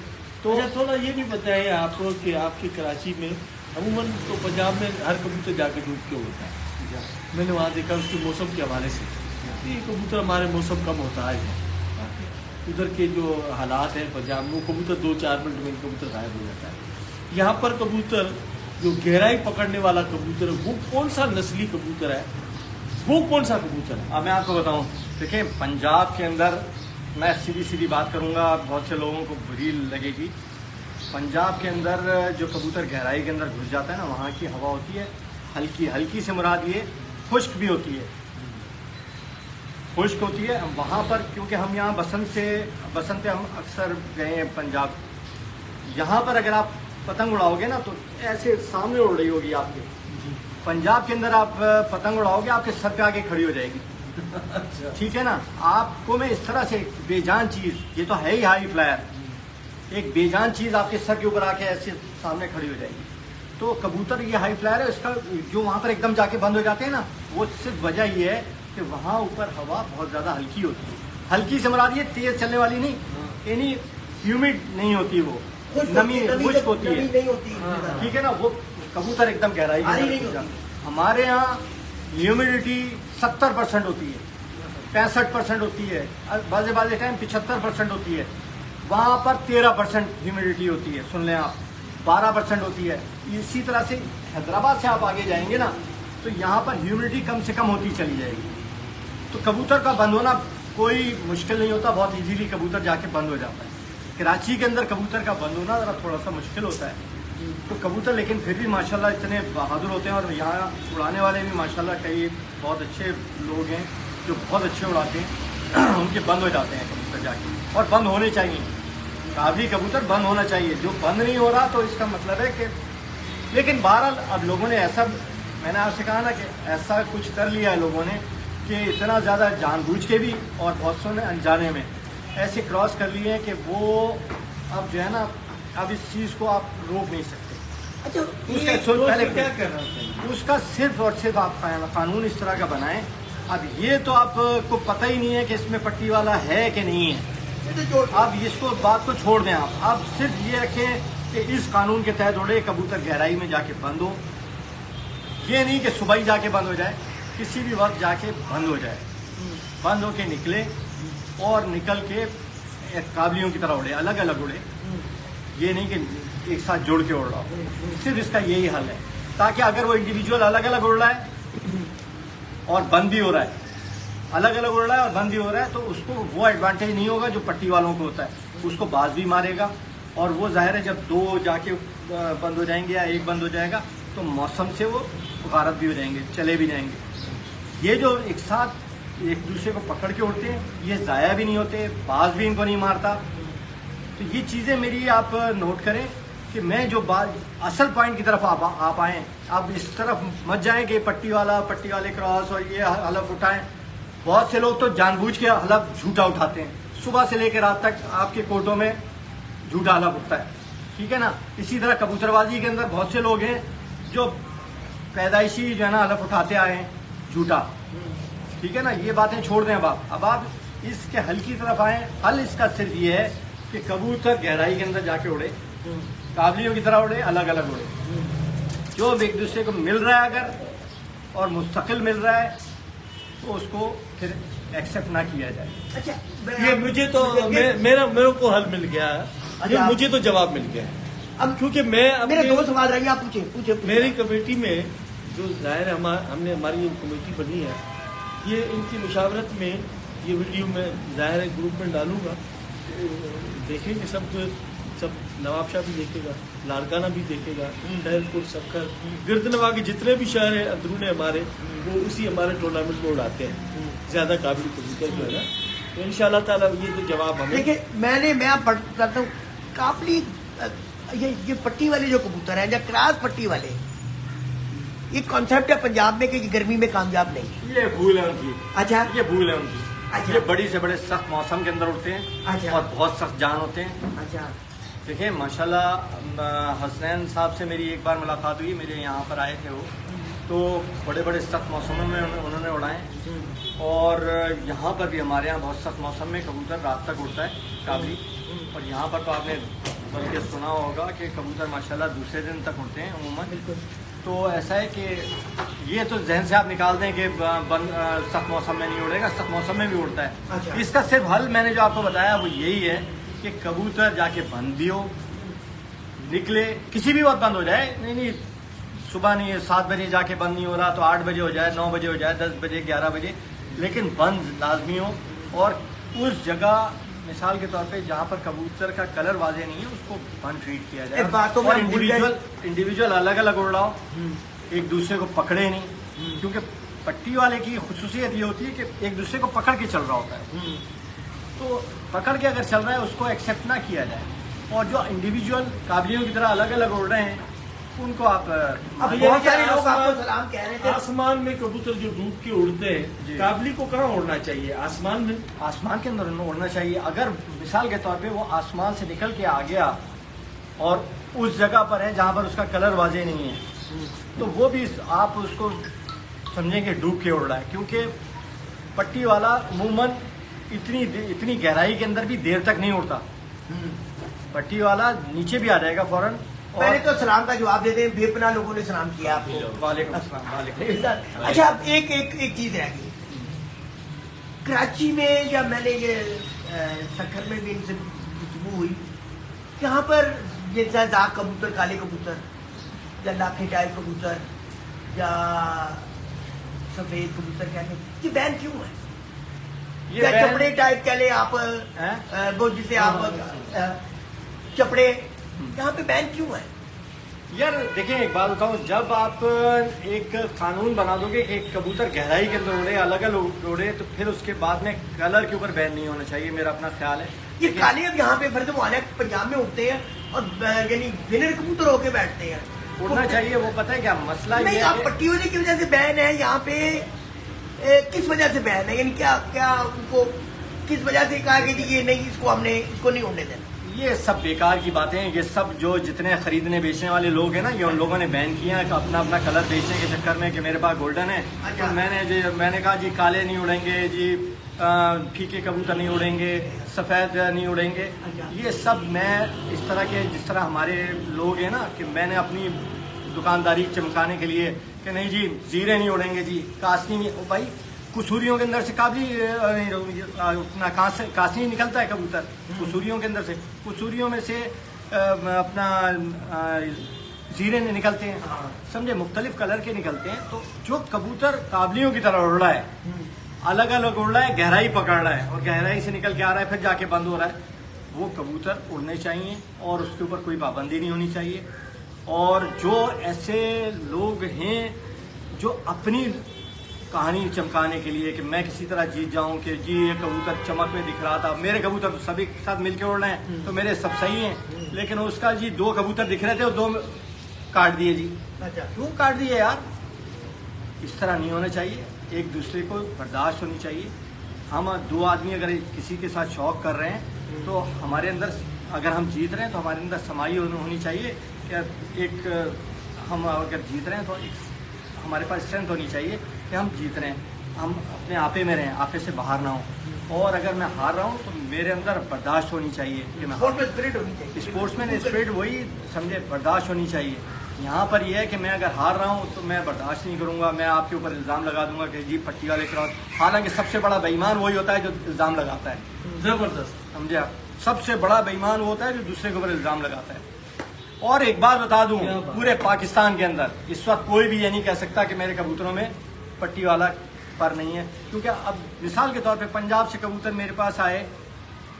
तो थोड़ा ये भी बताइए आपको कि आपकी कराची में अमूमन तो पंजाब में हर कबूतर जाके डूब के होता है, मैंने वहाँ देखा उसके मौसम के हवाले से, ये कबूतर हमारे मौसम कम होता है, उधर के जो हालात हैं पंजाब में, वो कबूतर 2-4 मिनट में कबूतर गायब हो जाता है। यहाँ पर कबूतर जो गहराई पकड़ने वाला कबूतर है, वो कौन सा नस्ली कबूतर है, वो कौन सा कबूतर है? अब मैं आपको बताऊं, देखिए पंजाब के अंदर, मैं सीधी सीधी बात करूंगा, बहुत से लोगों को बुरी लगेगी। पंजाब के अंदर जो कबूतर गहराई के अंदर घुस जाता है ना, वहाँ की हवा होती है हल्की, हल्की से मुराद ये खुश्क भी होती है, खुश्क होती है वहाँ पर। क्योंकि हम यहाँ बसंत से हम अक्सर गए हैं पंजाब। यहाँ पर अगर आप पतंग उड़ाओगे ना तो ऐसे सामने उड़ रही होगी आपके। पंजाब के अंदर आप पतंग उड़ाओगे, आपके सर पे आके खड़ी हो जाएगी। ठीक है ना, आपको मैं इस तरह से बेजान चीज़, ये तो है ही हाई फ्लायर, एक बेजान चीज़ आपके सर के ऊपर आके ऐसे सामने खड़ी हो जाएगी। तो कबूतर ये हाई फ्लायर है, इसका जो वहाँ पर एकदम जाके बंद हो जाते हैं ना, वो सिर्फ वजह ये है कि वहाँ ऊपर हवा बहुत ज़्यादा हल्की होती है। हल्की से मुराद ये तेज चलने वाली नहीं, यानी ह्यूमिड नहीं होती, वो नमी खुश्क होती है। ठीक है ना, वो कबूतर एकदम गहराई में। हमारे यहाँ ह्यूमिडिटी 70% होती है, 65% होती है, बाजे टाइम 75% होती है। वहाँ पर 13% ह्यूमिडिटी होती है, सुन लें आप, 12% होती है। इसी तरह से हैदराबाद से आप आगे जाएंगे ना, तो यहाँ पर ह्यूमिडिटी कम से कम होती चली जाएगी। तो कबूतर का बंद होना कोई मुश्किल नहीं होता, बहुत इजीली कबूतर जाके बंद हो जाता है। कराची के अंदर कबूतर का बंद होना ज़रा थोड़ा सा मुश्किल होता है। तो कबूतर लेकिन फिर भी माशाल्लाह इतने बहादुर होते हैं, और यहाँ उड़ाने वाले भी माशाल्लाह कई बहुत अच्छे लोग हैं जो बहुत अच्छे उड़ाते हैं। उनके बंद हो जाते हैं कबूतर जाके, और बंद होने चाहिए। काबली कबूतर बंद होना चाहिए, जो बंद नहीं हो रहा तो इसका मतलब है कि, लेकिन बहरहाल अब लोगों ने ऐसा, मैंने आपसे कहा ना कि ऐसा कुछ कर लिया है लोगों ने कि इतना ज़्यादा जानबूझ के भी और बहुत सौ ने अनजाने में ऐसे क्रॉस कर लिए हैं कि वो अब जो है ना, अब इस चीज़ को आप रोक नहीं सकते। अच्छा, उसका पहले क्या करना चाहिए, उसका सिर्फ और सिर्फ आप कानून इस तरह का बनाएं। अब ये तो आपको पता ही नहीं है कि इसमें पट्टी वाला है कि नहीं है, अब इसको बात को छोड़ दें। आप सिर्फ ये रखें कि इस कानून के तहत उड़े, कबूतर गहराई में जाके बंद हो। ये नहीं कि सुबह ही जाके बंद हो जाए, किसी भी वक्त जाके बंद हो जाए, बंद होके निकले और निकल के काबलियों की तरह उड़े, अलग अलग उड़े। ये नहीं कि एक साथ जोड़ के उड़ रहा हो। सिर्फ इसका यही हल है, ताकि अगर वो इंडिविजुअल अलग अलग उड़ रहा है और बंद भी हो रहा है, अलग अलग उड़ रहा है और बंद भी हो रहा है, तो उसको वो एडवांटेज नहीं होगा जो पट्टी वालों को होता है। उसको बाज भी मारेगा, और वो जाहिर है जब दो जाके बंद हो जाएंगे या एक बंद हो जाएगा तो मौसम से वो गारत भी हो जाएंगे, चले भी जाएंगे। ये जो एक साथ एक दूसरे को पकड़ के उड़ते हैं, ये ज़ाया भी नहीं होते, बाज भी इनको नहीं मारता। तो ये चीज़ें मेरी आप नोट करें कि मैं जो बात असल पॉइंट की तरफ आप आएँ, आप इस तरफ मत जाएं कि पट्टी वाले क्रॉस और ये हलफ उठाएं। बहुत से लोग तो जानबूझ के हलफ झूठा उठाते हैं, सुबह से लेकर रात तक आपके कोर्टों में झूठा हलफ उठता है। ठीक है ना, इसी तरह कबूतरबाजी के अंदर बहुत से लोग हैं जो पैदाइशी जो है ना हलफ उठाते आए हैं झूठा। ठीक है ना, ये बातें छोड़ दें। अब आप इसके हल की तरफ आए। हल इसका सिर्फ ये है कि कबूतर गहराई के अंदर जाके उड़े, काबलियों की तरह उड़े, अलग अलग उड़े। जो एक दूसरे को मिल रहा है अगर और मुस्तकिल मिल रहा है तो उसको फिर एक्सेप्ट ना किया जाए। अच्छा, ये मुझे तो मेरे को हल मिल गया है, ये मुझे तो जवाब मिल गया है। अब क्योंकि मैं मेरे दो सवाल रहेंगे, आप पूछे। मेरी कमेटी में जो जाहिर है हमने हमारी जो कमेटी बनी है, ये इनकी मुशावरत में ये वीडियो मैं जाहिर है ग्रुप में डालूंगा, देखेंगे सब नवाब शाह भी देखेगा, लाड़काना भी देखेगा, शहरपुर, सक्कर, गिरदनवा के जितने भी शहर हैं अंदरूने हमारे, वो उसी हमारे टूर्नामेंट में उड़ाते हैं ज़्यादा काबिल कबूतर जो है ना। तो इंशाल्लाह ताला ये तो जवाब हमें। देखिए, मैं पढ़ता हूँ काबली, ये पट्टी वाले जो कबूतर हैं या क्रॉस पट्टी वाले, ये कॉन्सेप्ट है पंजाब में कि गर्मी में कामयाब नहीं। ये भूल है उनकी। अच्छा, ये भूल है उनकी। अच्छा, ये बड़ी से बड़े सख्त मौसम के अंदर उड़ते हैं। अच्छा, और बहुत सख्त जान होते हैं। अच्छा, देखिए माशाल्लाह हसनैन साहब से मेरी एक बार मुलाकात हुई, मेरे यहाँ पर आए थे वो, तो बड़े बड़े सख्त मौसमों में उन्होंने उड़ाए। और यहाँ पर भी हमारे यहाँ बहुत सख्त मौसम में कबूतर रात तक उड़ता है काबली। और यहाँ पर तो आपने बल्कि सुना होगा कि कबूतर माशाल्लाह दूसरे दिन तक उड़ते हैं अमूमन। तो ऐसा है कि ये तो जहन से आप निकाल दें कि सख्त मौसम में नहीं उड़ेगा, सख्त मौसम में भी उड़ता है। अच्छा। इसका सिर्फ हल मैंने जो आपको बताया वो यही है कि कबूतर जाके बंद भी हो, निकले किसी भी वक्त बंद हो जाए, नहीं सुबह नहीं 7 बजे जाके बंद नहीं हो रहा तो 8 बजे हो जाए, 9 बजे हो जाए, 10 बजे 11 बजे, लेकिन बंद लाजमी हो। और उस जगह मिसाल के तौर पे जहाँ पर कबूतर का कलर वाजे नहीं है उसको बंद ट्रीट किया जाए। बातों में और इंडिविजुअल अलग अलग उड़ रहा हो, एक दूसरे को पकड़े नहीं, क्योंकि पट्टी वाले की खुसूसियत ये होती है कि एक दूसरे को पकड़ के चल रहा होता है। तो पकड़ के अगर चल रहा है उसको एक्सेप्ट ना किया जाए। और जो इंडिविजुअल काबलियों की तरह अलग अलग उड़ रहे हैं उनको आप अब बहुत सारे लोग आपको सलाम कह रहे थे। आसमान में कबूतर जो डूब के उड़ते हैं, काबली को कहाँ उड़ना चाहिए? आसमान में, आसमान के अंदर उड़ना चाहिए। अगर मिसाल के तौर पे वो आसमान से निकल के आ गया और उस जगह पर है जहाँ पर उसका कलर वाजे नहीं है, तो वो भी आप उसको समझेंगे डूब के उड़ रहा है, क्योंकि पट्टी वाला अमूमन इतनी गहराई के अंदर भी देर तक नहीं उड़ता। पट्टी वाला नीचे भी आ जाएगा फौरन। पहले तो सलाम का जवाब देते हैं, बेपनाह लोगों ने सलाम किया आपको। वालेकुम अस्सलाम। अच्छा, अब एक चीज रह गई। कराची में या मैंने ये सखर में भी इनसे गुफ्तगू हुई, यहाँ पर जैसा जाग कबूतर, काले कबूतर या लाखे टाइप कबूतर या सफेद कबूतर कहते हैं, ये बैन क्यों है? या चपड़े टाइप कह ले आप, वो जिसे आप चपड़े, यहाँ पे बैन क्यों है? यार देखिए, एक बात बताऊं, जब आप एक कानून बना दोगे कि एक कबूतर गहराई के अंदर उड़े, अलग अलग उड़े, तो फिर उसके बाद में कलर के ऊपर बैन नहीं होना चाहिए, मेरा अपना ख्याल है। ये काले अब यहाँ पे फर्ज मुआला पंजाब में उठते हैं और यानी विनर कबूतर होके बैठते हैं। उड़ना चाहिए, वो पता है क्या मसला नहीं, ये आप पट्टी होने की वजह से बैन है यहाँ पे, किस वजह से बैन है? यानी क्या उनको किस वजह से कहा कि जी ये नहीं, इसको नहीं उड़ने देना? ये सब बेकार की बातें हैं। ये सब जो जितने खरीदने बेचने वाले लोग हैं ना, ये उन लोगों ने बैन किया है अपना अपना कलर बेचने के चक्कर में कि मेरे पास गोल्डन है। अच्छा। तो मैंने कहा जी काले नहीं उड़ेंगे जी, फीके कबूतर नहीं उड़ेंगे, सफ़ेद नहीं उड़ेंगे। अच्छा। ये सब मैं इस तरह के, जिस तरह हमारे लोग हैं ना, कि मैंने अपनी दुकानदारी चमकाने के लिए कि नहीं जी जीरे नहीं उड़ेंगे जी, कासनी नहीं। ओ भाई, कुसूरियों के अंदर से काबली अपना कासनी निकलता है कबूतर, कुसूरियों के अंदर से, कुसूरियों में से अपना जीरे निकलते हैं, समझे, मुख्तलिफ कलर के निकलते हैं। तो जो कबूतर काबलियों की तरह उड़ रहा है, अलग अलग उड़ रहा है, गहराई पकड़ रहा है और गहराई से निकल के आ रहा है, फिर जाके बंद हो रहा है, वो कबूतर उड़ने चाहिए और उसके ऊपर कोई पाबंदी नहीं होनी चाहिए। और जो ऐसे लोग हैं जो अपनी कहानी चमकाने के लिए कि मैं किसी तरह जीत जाऊं कि जी ये कबूतर चमक में दिख रहा था, मेरे कबूतर तो सभी के साथ मिलके उड़ रहे हैं तो मेरे सब सही हैं, लेकिन उसका जी 2 कबूतर दिख रहे थे और 2 काट दिए जी। अच्छा, क्यों काट दिए यार? इस तरह नहीं होना चाहिए, एक दूसरे को बर्दाश्त होनी चाहिए। हम 2 आदमी अगर किसी के साथ शौक कर रहे हैं तो हमारे अंदर, अगर हम जीत रहे हैं तो हमारे अंदर समाई होनी चाहिए कि एक हम अगर जीत रहे हैं तो एक हमारे पास स्ट्रेंथ होनी चाहिए कि हम जीत रहे हैं, हम अपने आपे में रहें, आपे से बाहर ना हो। और अगर मैं हार रहा हूँ तो मेरे अंदर बर्दाश्त होनी चाहिए कि मैं स्पिरिट होनी चाहिए, स्पोर्ट्समैन स्पिरिट, वही समझे, बर्दाश्त होनी चाहिए। यहाँ पर यह है कि मैं अगर हार रहा हूँ तो मैं बर्दाश्त नहीं करूँगा, मैं आपके ऊपर इल्ज़ाम लगा दूंगा कि जी पट्टी वाले क्रॉस। हालांकि सबसे बड़ा बेईमान वही होता है जो इल्ज़ाम लगाता है, जबरदस्त, समझे आप, सबसे बड़ा बेईमान वो होता है जो दूसरे के ऊपर इल्ज़ाम लगाता है। और एक बात बता दूं, पूरे पाकिस्तान के अंदर इस वक्त कोई भी ये नहीं कह सकता कि मेरे कबूतरों में पट्टी वाला पर नहीं है, क्योंकि अब मिसाल के तौर पे पंजाब से कबूतर मेरे पास आए,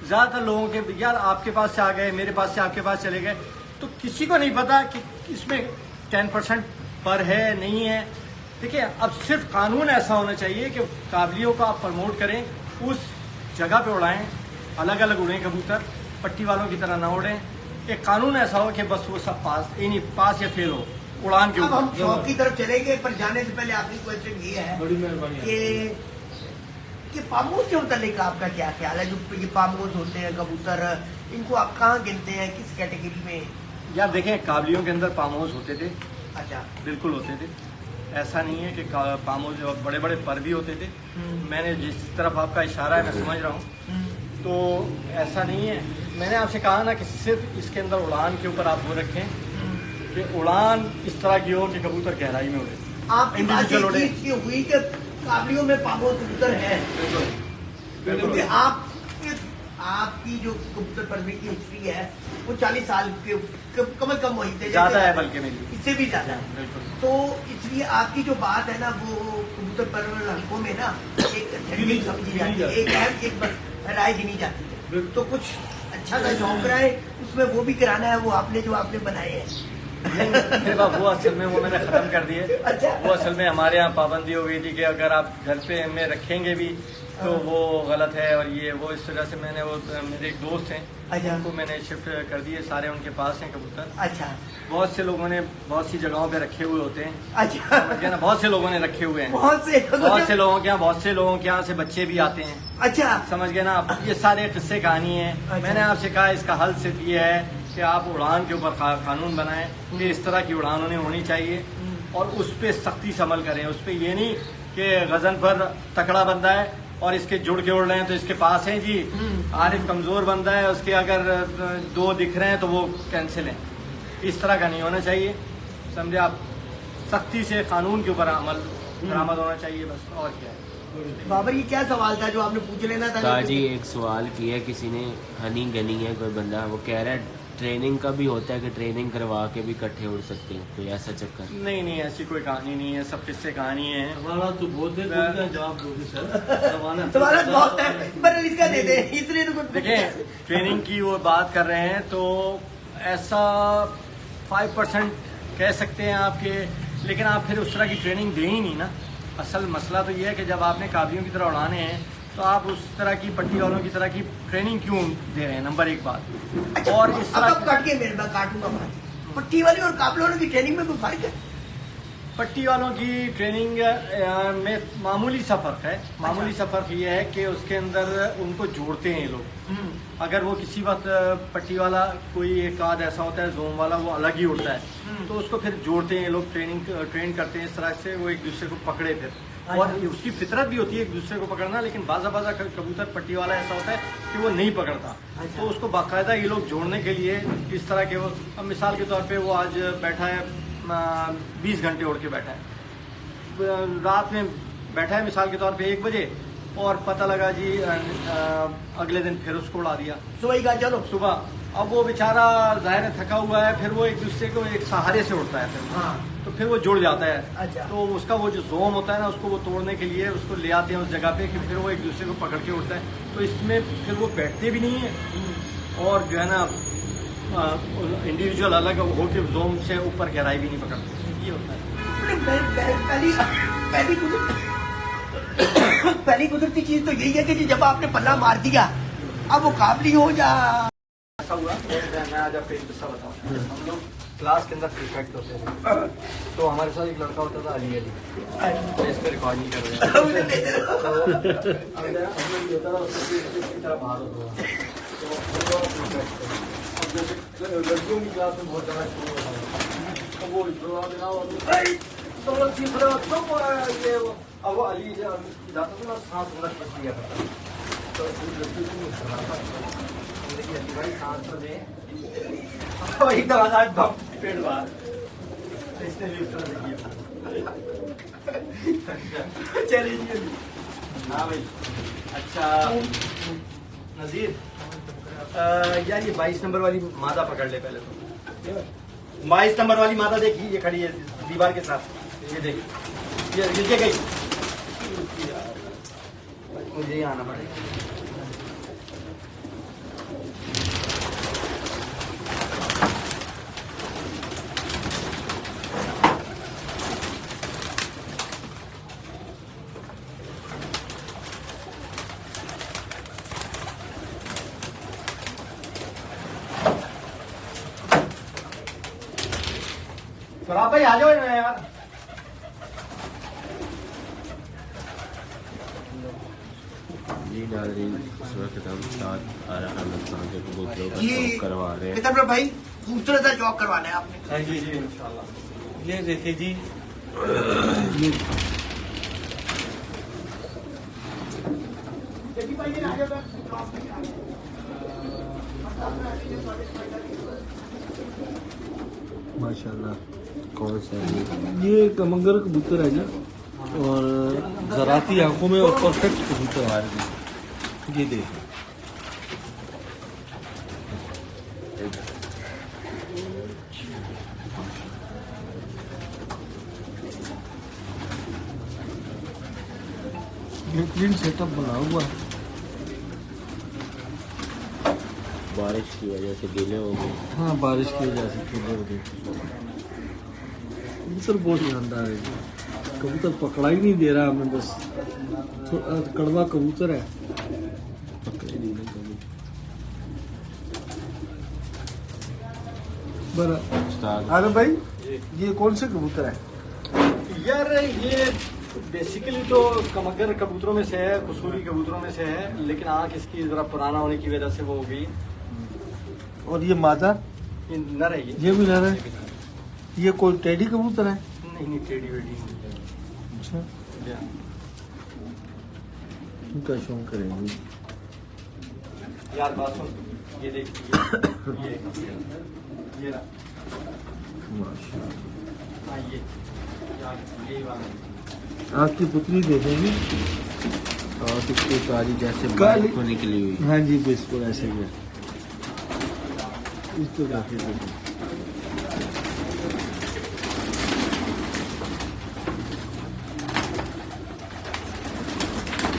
ज़्यादातर लोगों के यार आपके पास से आ गए, मेरे पास से आपके पास चले गए, तो किसी को नहीं पता कि इसमें 10% पर है नहीं है। देखिए, अब सिर्फ कानून ऐसा होना चाहिए कि काबलियों को आप प्रमोट करें, उस जगह पे उड़ाएं, अलग अलग उड़ें कबूतर, पट्टी वालों की तरह ना उड़ें। एक कानून ऐसा हो कि बस वो सब पास या फेल हो उड़ान के अब हम ऊपर। शौक की तरफ चलेंगे, पर जाने से पहले आखिरी क्वेश्चन ये है, बड़ी मेहरबानी कि पामोज के मुतालिक आपका क्या ख्याल है? जो ये पामोज होते हैं कबूतर, इनको आप कहाँ गिनते हैं, किस कैटेगरी में? यार देखें, काबलियों के अंदर पामोज होते थे, अच्छा, बिल्कुल होते थे, ऐसा नहीं है कि पामोज बड़े बड़े पर भी होते थे। मैंने जिस तरफ आपका इशारा है मैं समझ रहा हूँ, तो ऐसा नहीं है। मैंने आपसे कहा ना कि सिर्फ इसके अंदर उड़ान के ऊपर आप वो रखें कि उड़ान इस तरह की हो कि कबूतर गहराई में उड़े। आपकी बात Individual उड़े। एक चीज की हुई कि काबलियों में पागल कबूतर है, क्योंकि आपकी जो कबूतर परवरी की हिस्ट्री है वो 40 साल के कम से कम वही थे, ज्यादा है बल्कि मेरी, इससे भी ज्यादा है। बिल्कुल। तो इसलिए आपकी जो बात है ना वो कबूतर परवर हल्कों में ना एक टेक्निक समझी जाती है, एक अहम एक राय गिनी जाती है। तो कुछ अच्छा सा शौक रहा है उसमें वो भी कराना है, वो आपने जो आपने बनाए हैं। मेरे बाप वो असल में वो मैंने खत्म कर दिए। अच्छा। वो असल में हमारे यहाँ पाबंदी हो गई थी कि अगर आप घर पे में रखेंगे भी तो वो गलत है, और ये वो इस तरह से मैंने वो मेरे एक दोस्त हैं अच्छा। उनको मैंने शिफ्ट कर दिए, सारे उनके पास हैं कबूतर। अच्छा बहुत से लोगों ने बहुत सी जगहों पे रखे हुए होते हैं, अच्छा समझ गए ना, बहुत से लोगों ने रखे हुए हैं, बहुत से लोगों के यहाँ, बहुत से लोगों के यहाँ से बच्चे भी आते हैं, अच्छा समझ गए ना। अब ये सारे किस्से कहानी है। अच्छा। मैंने आपसे कहा इसका हल सिर्फ ये है कि आप उड़ान के ऊपर कानून बनाएं कि इस तरह की उड़ान उन्हें होनी चाहिए, और उस पर सख्ती से अमल करें। उस पर ये नहीं कि गजनफर तकड़ा बंदा है और इसके जुड़ के उड़ रहे हैं तो इसके पास हैं जी, आरिफ कमजोर बंदा है उसके अगर 2 दिख रहे हैं तो वो कैंसिल है। इस तरह का नहीं होना चाहिए, समझे आप। सख्ती से कानून के ऊपर अमल बरामद होना चाहिए, बस और क्या है। बाबर ये क्या सवाल था जो आपने पूछ लेना था? ताजी एक सवाल किया किसी ने, हनी गनी है कोई बंदा, वो कह रहा है ट्रेनिंग का भी होता है कि ट्रेनिंग करवा के भी इकट्ठे उड़ सकते हैं, कोई ऐसा चक्कर? नहीं नहीं, ऐसी कोई कहानी नहीं है, सब किस्से कहानी है। हमारा तो बहुत है, तो जवाब दोगे सर? सवाल बहुत है पर इसका दे दे, इसलिए तो कुछ देखें, ट्रेनिंग की वो बात कर रहे हैं तो ऐसा 5% कह सकते हैं आपके, लेकिन आप फिर उस तरह की ट्रेनिंग दे ही नहीं ना। असल मसला तो ये है कि जब आपने काबियों की तरह उड़ाने हैं तो आप उस तरह की पट्टी वालों की तरह की ट्रेनिंग क्यों दे रहे हैं, नंबर 1 बात। अच्छा, और इस तरह अब काट के मेरे मैं काटूंगा बात। पट्टी वाली और काबलों की ट्रेनिंग में कोई फर्क है? पट्टी वालों की ट्रेनिंग में मामूली सा फर्क है। मामूली सा फर्क ये है कि उसके अंदर उनको जोड़ते हैं ये लोग। अगर वो किसी वक्त पट्टी वाला कोई एक आध ऐसा होता है जोम वाला, वो अलग ही उड़ता है, तो उसको फिर जोड़ते हैं ये लोग, ट्रेन करते हैं इस तरह से वो एक दूसरे को पकड़े फिर। और उसकी फितरत भी होती है एक दूसरे को पकड़ना, लेकिन बाजा कबूतर पट्टी वाला ऐसा होता है कि वो नहीं पकड़ता। तो उसको बाकायदा ये लोग जोड़ने के लिए इस तरह के वो, अब मिसाल के तौर पे वो आज बैठा है 20 घंटे उड़ के बैठा है, रात में बैठा है मिसाल के तौर पे 1 बजे, और पता लगा जी अगले दिन फिर उसको उड़ा दिया सुबह का, चलो सुबह। अब वो बेचारा जाहिर है थका हुआ है, फिर वो एक दूसरे को एक सहारे से उड़ता है फिर। हाँ। तो फिर वो जुड़ जाता है। अच्छा। तो उसका वो जो जोम होता है ना, उसको वो तोड़ने के लिए उसको ले आते हैं उस जगह पे कि फिर वो एक दूसरे को पकड़ के उड़ता है। तो इसमें फिर वो बैठते भी नहीं है, और जो है ना इंडिविजुअल अलग होकर जोम से ऊपर गहराई भी नहीं पकड़ते, ये होता है। पहली कुदरती चीज तो यही है कि जब आपने पल्ला मार दिया अब वो काबली हो जा। ऐसा हुआ, मैं आज आपको एक किस्सा बताऊँ। हम लोग क्लास के अंदर प्रीफेक्ट होते थे, तो हमारे साथ एक लड़का होता था अली। तो इस पर रिकॉर्ड नहीं कर रहे तो हम लोग ये होता था उसकी तरह बाहर होता था। तो लड़कियों की क्लास में बहुत ज़्यादा शुरू होता था, तो वो तो लोग सीख रहे हो ये वो, अब वो अली जाता था ना, सांस होना बच गया था, तो लड़की को भाई सांस तो दे वही तो आज पेड़ बाहर, इसने भी उस तरह से किया। चलिए हाँ भाई। अच्छा नजीर, यार ये 22 नंबर वाली मादा पकड़ ले पहले तो। 22 नंबर वाली मादा देखिए, ये खड़ी है दीवार के साथ, ये देखिए ये नीचे गई, मुझे ही आना पड़ेगा। आप भाई आ जाओ यार। जी नाज़रीन, इस वक्त हम साथ आरा अहमद खान के कबूतरों का जी शौक करवा रहे हैं। कितना भाई खूबसूरत सा जॉब करवाना है आपने? हाँ जी जी इंशाल्लाह। ये देखिए जी, माशाल्लाह। माशाल्लाह। कौन सा है? ये कमंगर कबूतर है जी, और ज़राती आंखों में और परफेक्ट कबूतर है जी। ये देखिए बेहतरीन सेटअप बना हुआ है। बारिश की वजह से गीले हो गए। हाँ, बारिश की वजह से कबूतर बहुत शानदार है जी। कबूतर पकड़ा ही नहीं दे रहा हमें, बस तो कड़वा कबूतर है। उस्ताद अरे भाई, ये कौन से कबूतर है? यार ये बेसिकली तो कमगर कबूतरों में से है, कसूरी कबूतरों में से है, लेकिन आँख इसकी जरा पुराना होने की वजह से वो हो गई। और ये मादा? ये नर है ये भी नर है। ये कोई टेडी कबूतर है? नहीं टेढ़ी वेढ़ी नहीं। अच्छा, या। इनका शौक करेंगे। यार बात सुन, ये देख ये रहा। माशाल्लाह। हाँ ये वाला। आपकी पुतली देखेंगी और इसकी काली जैसे काली- बाल को निकली हुई। हाँ जी, बिल्कुल ऐसे ही है। इसको काफी देखो।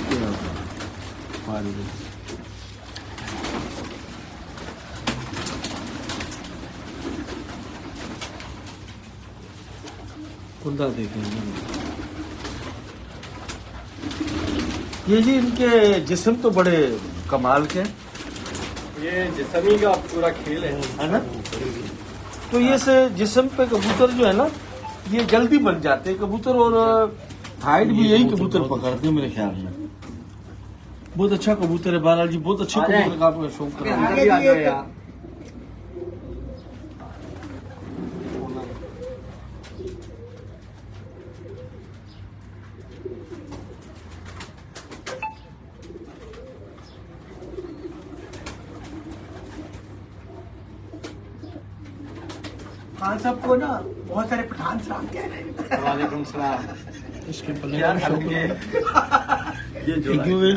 क्या बात है। कुंदा देखेंगे। ये जी इनके जिस्म तो बड़े कमाल के हैं, ये जिस्मी का पूरा खेल है ना? तो ये से जिस्म पे कबूतर जो है ना, ये जल्दी बन जाते हैं कबूतर, और हाइट भी यही कबूतर पकड़ते हैं मेरे ख्याल में। बहुत अच्छा कबूतर है बहरहाल जी, बहुत अच्छे कबूतर का आपका शौक कर रहा है। खान साहब को ना बहुत सारे पठान सलाम कह रहे हैं। वालेकुम सलाम। इसके पल्ले यार का शौक ये है। जो क्यों है?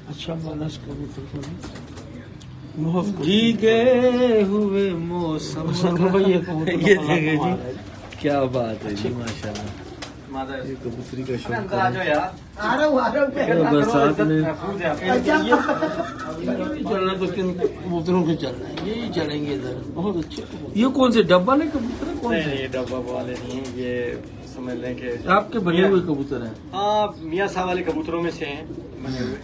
अच्छा मानस कबूतर को जी गए हुए मौसम ये कबूतर ये देखे जी, क्या बात है जी, माशाल्लाह। मादा ये कबूतरी का शौक अंदर आ जाओ यार। आ रहा हूँ। बरसात में महफूज है आपके। ये चलना तो किन कबूतरों के चल रहे हैं, यही चलेंगे इधर। बहुत अच्छे कबूतर। ये कौन से डब्बा ने कबूतर है? कौन नहीं से? नहीं, ये डब्बा वाले नहीं हैं, ये समझ लें कि आपके बने हुए कबूतर हैं? हाँ, मियाँ साहब वाले कबूतरों में से हैं बने हुए।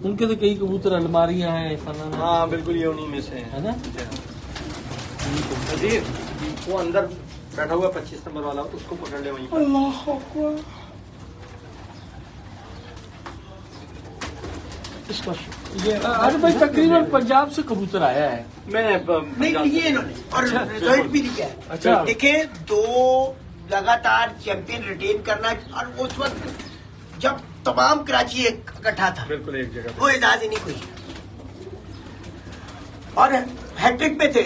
उनके तो कई कबूतर अलमारियां हैं, फलाना। हाँ बिल्कुल, ये उन्हीं में से हैं। है ना? नजीर, वो अंदर बैठा हुआ 25 नंबर वाला, उसको पकड़ ले वहीं पर। अल्लाह अकबर। इसका ये अरे भाई, तकरीबन पंजाब से कबूतर आया है। मैंने नहीं लिए इन्होंने, और रिजल्ट भी लिया है। अच्छा। देखिए, 2 लगातार चैंपियन रिटेन करना, और उस वक्त जब तमाम कराची इकट्ठा था, बिल्कुल एक जगह वो एजाज ही नहीं कोई, और हैट्रिक पे थे,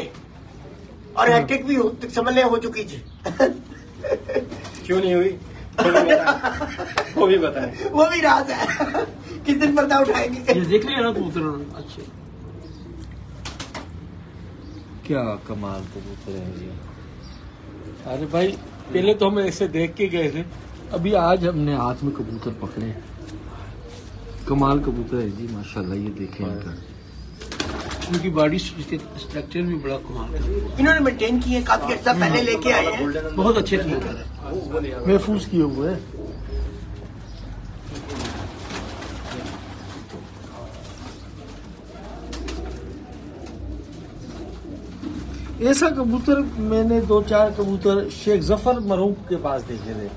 और हैट्रिक भी समझ ले हो चुकी थी। क्यों नहीं हुई वो भी बताएं। वो भी राज है, किस दिन पर्दा उठाएंगे। ये देख लिया ना कबूतर अच्छे। क्या कमाल कबूतर है ये। अरे भाई, पहले तो हम ऐसे देख के गए थे, अभी आज हमने हाथ में कबूतर पकड़े हैं। कमाल कबूतर है जी, माशाल्लाह। ये देखें इनका, उनकी बॉडी स्ट्रक्चर भी बड़ा कमाल है। इन्होंने मेंटेन किए, काफी अच्छा पहले लेके आए हैं। बहुत अच्छे कबूतर है। महफूज किए हुए हैं। ऐसा कबूतर मैंने 2-4 कबूतर शेख जफर मरूफ के पास देखे थे।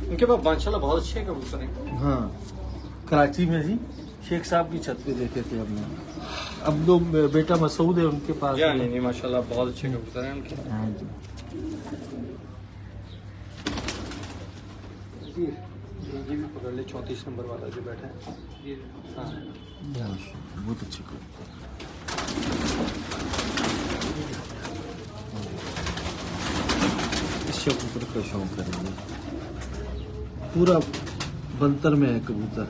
उनके पास माशाल्लाह बहुत अच्छे कबूतर हैं। हाँ, कराची में जी, शेख साहब की छत पे देखे थे हमने। अब दो बेटा मसूद है उनके पास। या नहीं नहीं, माशाल्लाह बहुत अच्छे कबूतर हैं उनके। हाँ जी। ये भी पकड़ ले, 34 नंबर वाला जो बैठा है ये। हाँ बहुत अच्छे कबूतर। कबूतर का शौक करेंगे। पूरा बंतर में है कबूतर।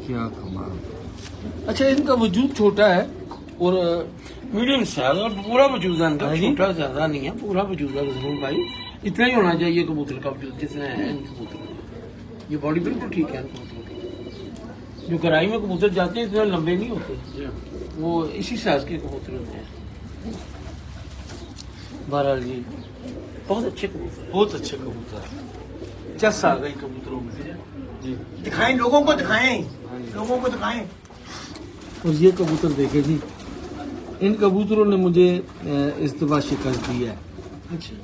क्या कमाल। अच्छा, इनका वजूद छोटा है और मीडियम साइज और पूरा वजूद है इनका, हाँ जी। छोटा ज्यादा नहीं है, पूरा वजूद है गजनूर भाई। इतना ही होना चाहिए कबूतर का वजूद जितना है इन कबूतर का। ये बॉडी बिल्कुल ठीक है इन कबूतरों की। जो कराई में कबूतर जाते हैं इतने लंबे नहीं होते, वो इसी साइज के कबूतर होते हैं। बहरहाल जी बहुत अच्छे कबूतर बहुत अच्छे कबूतर। चस आ गई कबूतरों में जी। दिखाएं, लोगों को दिखाएं, लोगों को दिखाएं। और ये कबूतर देखे जी, इन कबूतरों ने मुझे इस दफा शिकस्त दी है। अच्छा,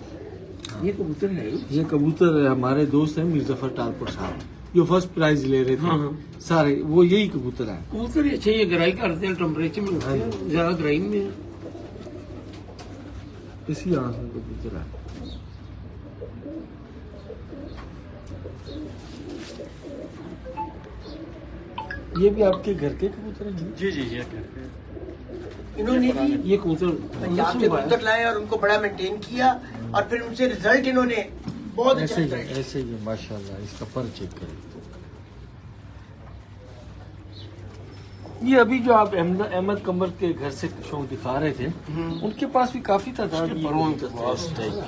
ये कबूतर है ये कबूतर हमारे दोस्त हैं मिर्जाफर टालपुर साहब, जो फर्स्ट प्राइज ले रहे थे। हाँ, हाँ। सारे वो यही कबूतर है। कबूतर ही अच्छे, ये गराई करते हैं, टेम्परेचर में हाँ जी। ज्यादा गराई में है। इसी आंख में कबूतर है। ये भी आपके घर के कबूतर हैं? जी जी ये करते इन्होंने जी ये कबूतर पंजाब से कबूतर लाए और उनको बड़ा मेंटेन किया और फिर उनसे रिजल्ट इन्होंने बहुत अच्छा ऐसे रिजल्ट। ही ऐसे ही माशाल्लाह। इसका पर चेक करें। ये अभी जो आप अहमद कमर के घर से शौक दिखा रहे थे, उनके पास भी काफी तादाद में परवान के कबूतर इस टाइप के।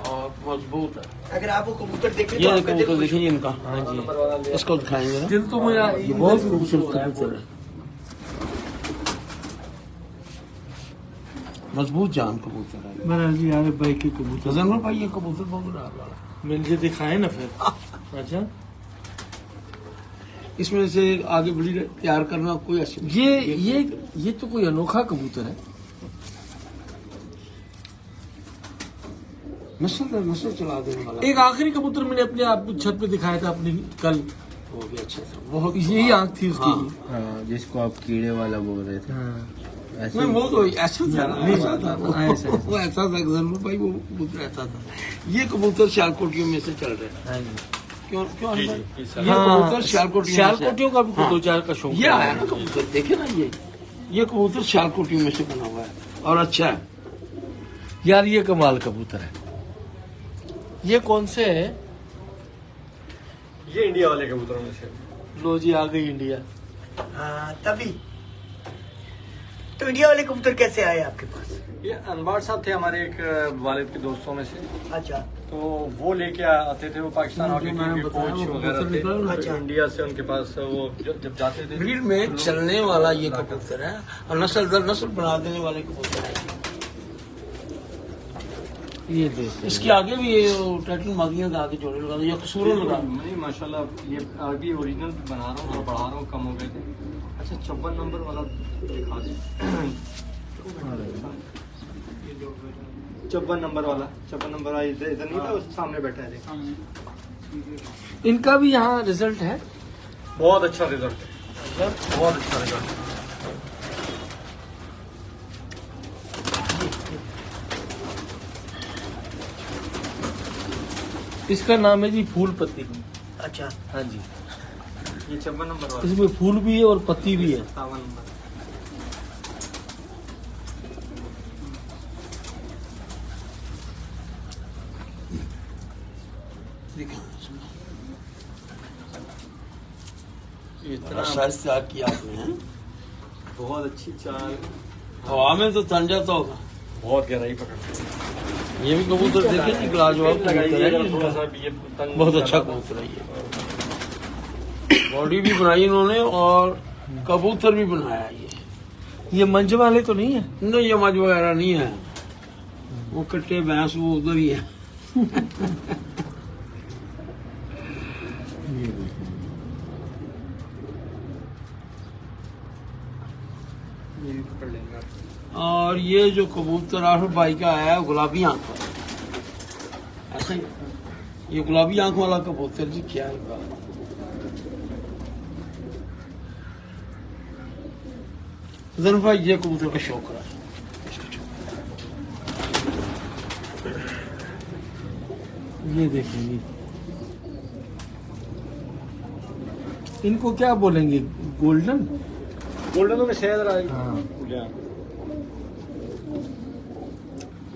और मजबूत है। अगर आप वो कबूतर देखें तो ये आपका दिल कबूतर खुश देखिए इनका, हाँ जी, इसको दिखाएंगे ना। दिल तो मेरा ये बहुत खूबसूरत कबूतर है। मजबूत जान कबूतर है। बहरहाल जी यार भाई के कबूतर जरूर भाई, ये कबूतर बहुत रहा है। मुझे दिखाए ना फिर। अच्छा, इसमें से आगे बड़ी तैयार करना कोई अच्छी ये तो कोई अनोखा कबूतर है। नस्ल चला देने वाला। एक आखिरी कबूतर मैंने अपने आप छत पे दिखाया था अपनी कल, वो भी अच्छा था, बहुत यही आंख थी उसकी। हाँ, जिसको आप कीड़े वाला बोल रहे थे। हाँ। ऐसे नहीं, वो तो ऐसा था ना, नहीं, ऐसा था हाँ, ऐसा। वो ऐसा था जरूर भाई, वो कबूतर ऐसा था। ये कबूतर सियालकोटियों में से चल रहे हैं। हाँ जी। क्यों क्यों जी, अनवर? जी, ये कबूतर सियालकोटियों में से- सियालकोटियों का भी हाँ। दो चार का शौक ये आया ना कबूतर, देखे ना, ये कबूतर सियालकोटियों में से बना हुआ है और अच्छा है। यार ये कमाल कबूतर है। ये कौन से है? ये इंडिया वाले कबूतरों में से। लो जी आ गई इंडिया। हाँ तभी तो इंडिया वाले कबूतर कैसे आए आपके पास? ये अनवार साहब थे हमारे एक वालिद के दोस्तों में से, अच्छा तो वो लेके आते थे। वो पाकिस्तान हॉकी टीम के कोच वगैरह थे। अच्छा। इंडिया से उनके पास वो जब जाते थे ब्रीड में चलने वाला ये कबूतर है और नस्ल दर नस्ल बना देने वाले कबूतर है। ये देख इसके आगे भी ये टाइटल मागियां लगा के जोड़े लगा दो या कसूरों लगा दो। नहीं माशाल्लाह, ये अभी ओरिजिनल बना रहा हूँ और बढ़ा रहा हूँ, कम हो गए थे। अच्छा 54 नंबर वाला दिखा दे। 54 नंबर वाला, 54 नंबर वाला इधर नहीं था, उस सामने बैठा है। देख इनका भी यहाँ रिजल्ट है। बहुत अच्छा रिजल्ट है, बहुत अच्छा रिजल्ट है। इसका नाम है जी फूल पत्ती। अच्छा हाँ जी, ये 56 नंबर वाला, इसमें फूल भी है और पत्ती भी है। 57 नंबर। इतना साइज तैयार किया आपने हैं? बहुत अच्छी चाल, हवा में तो तन जाता होगा। बहुत गहराई पकड़ते हैं। ये भी कबूतर देखिए जी, लाजवाब कबूतर है लगाइए इनका। थोड़ा सा भी, ये तंग बहुत अच्छा कबूतर है ये। बॉडी भी बनाई इन्होंने और कबूतर भी बनाया ये। ये मंज वाले तो नहीं है? नहीं, ये मज वगैरह नहीं है, वो कट्टे भैंस वो उधर ही है। ये भी पकड़ लेंगे। और ये जो कबूतर आशफ भाई का आया है गुलाबी आंख वाला, ऐसा ही ये गुलाबी आंख वाला कबूतर जी, क्या है बात। जरूर भाई ये कबूतर का शौक रहा है। ये देखेंगे, इनको क्या बोलेंगे, गोल्डन? गोल्डन में शायद हाँ। या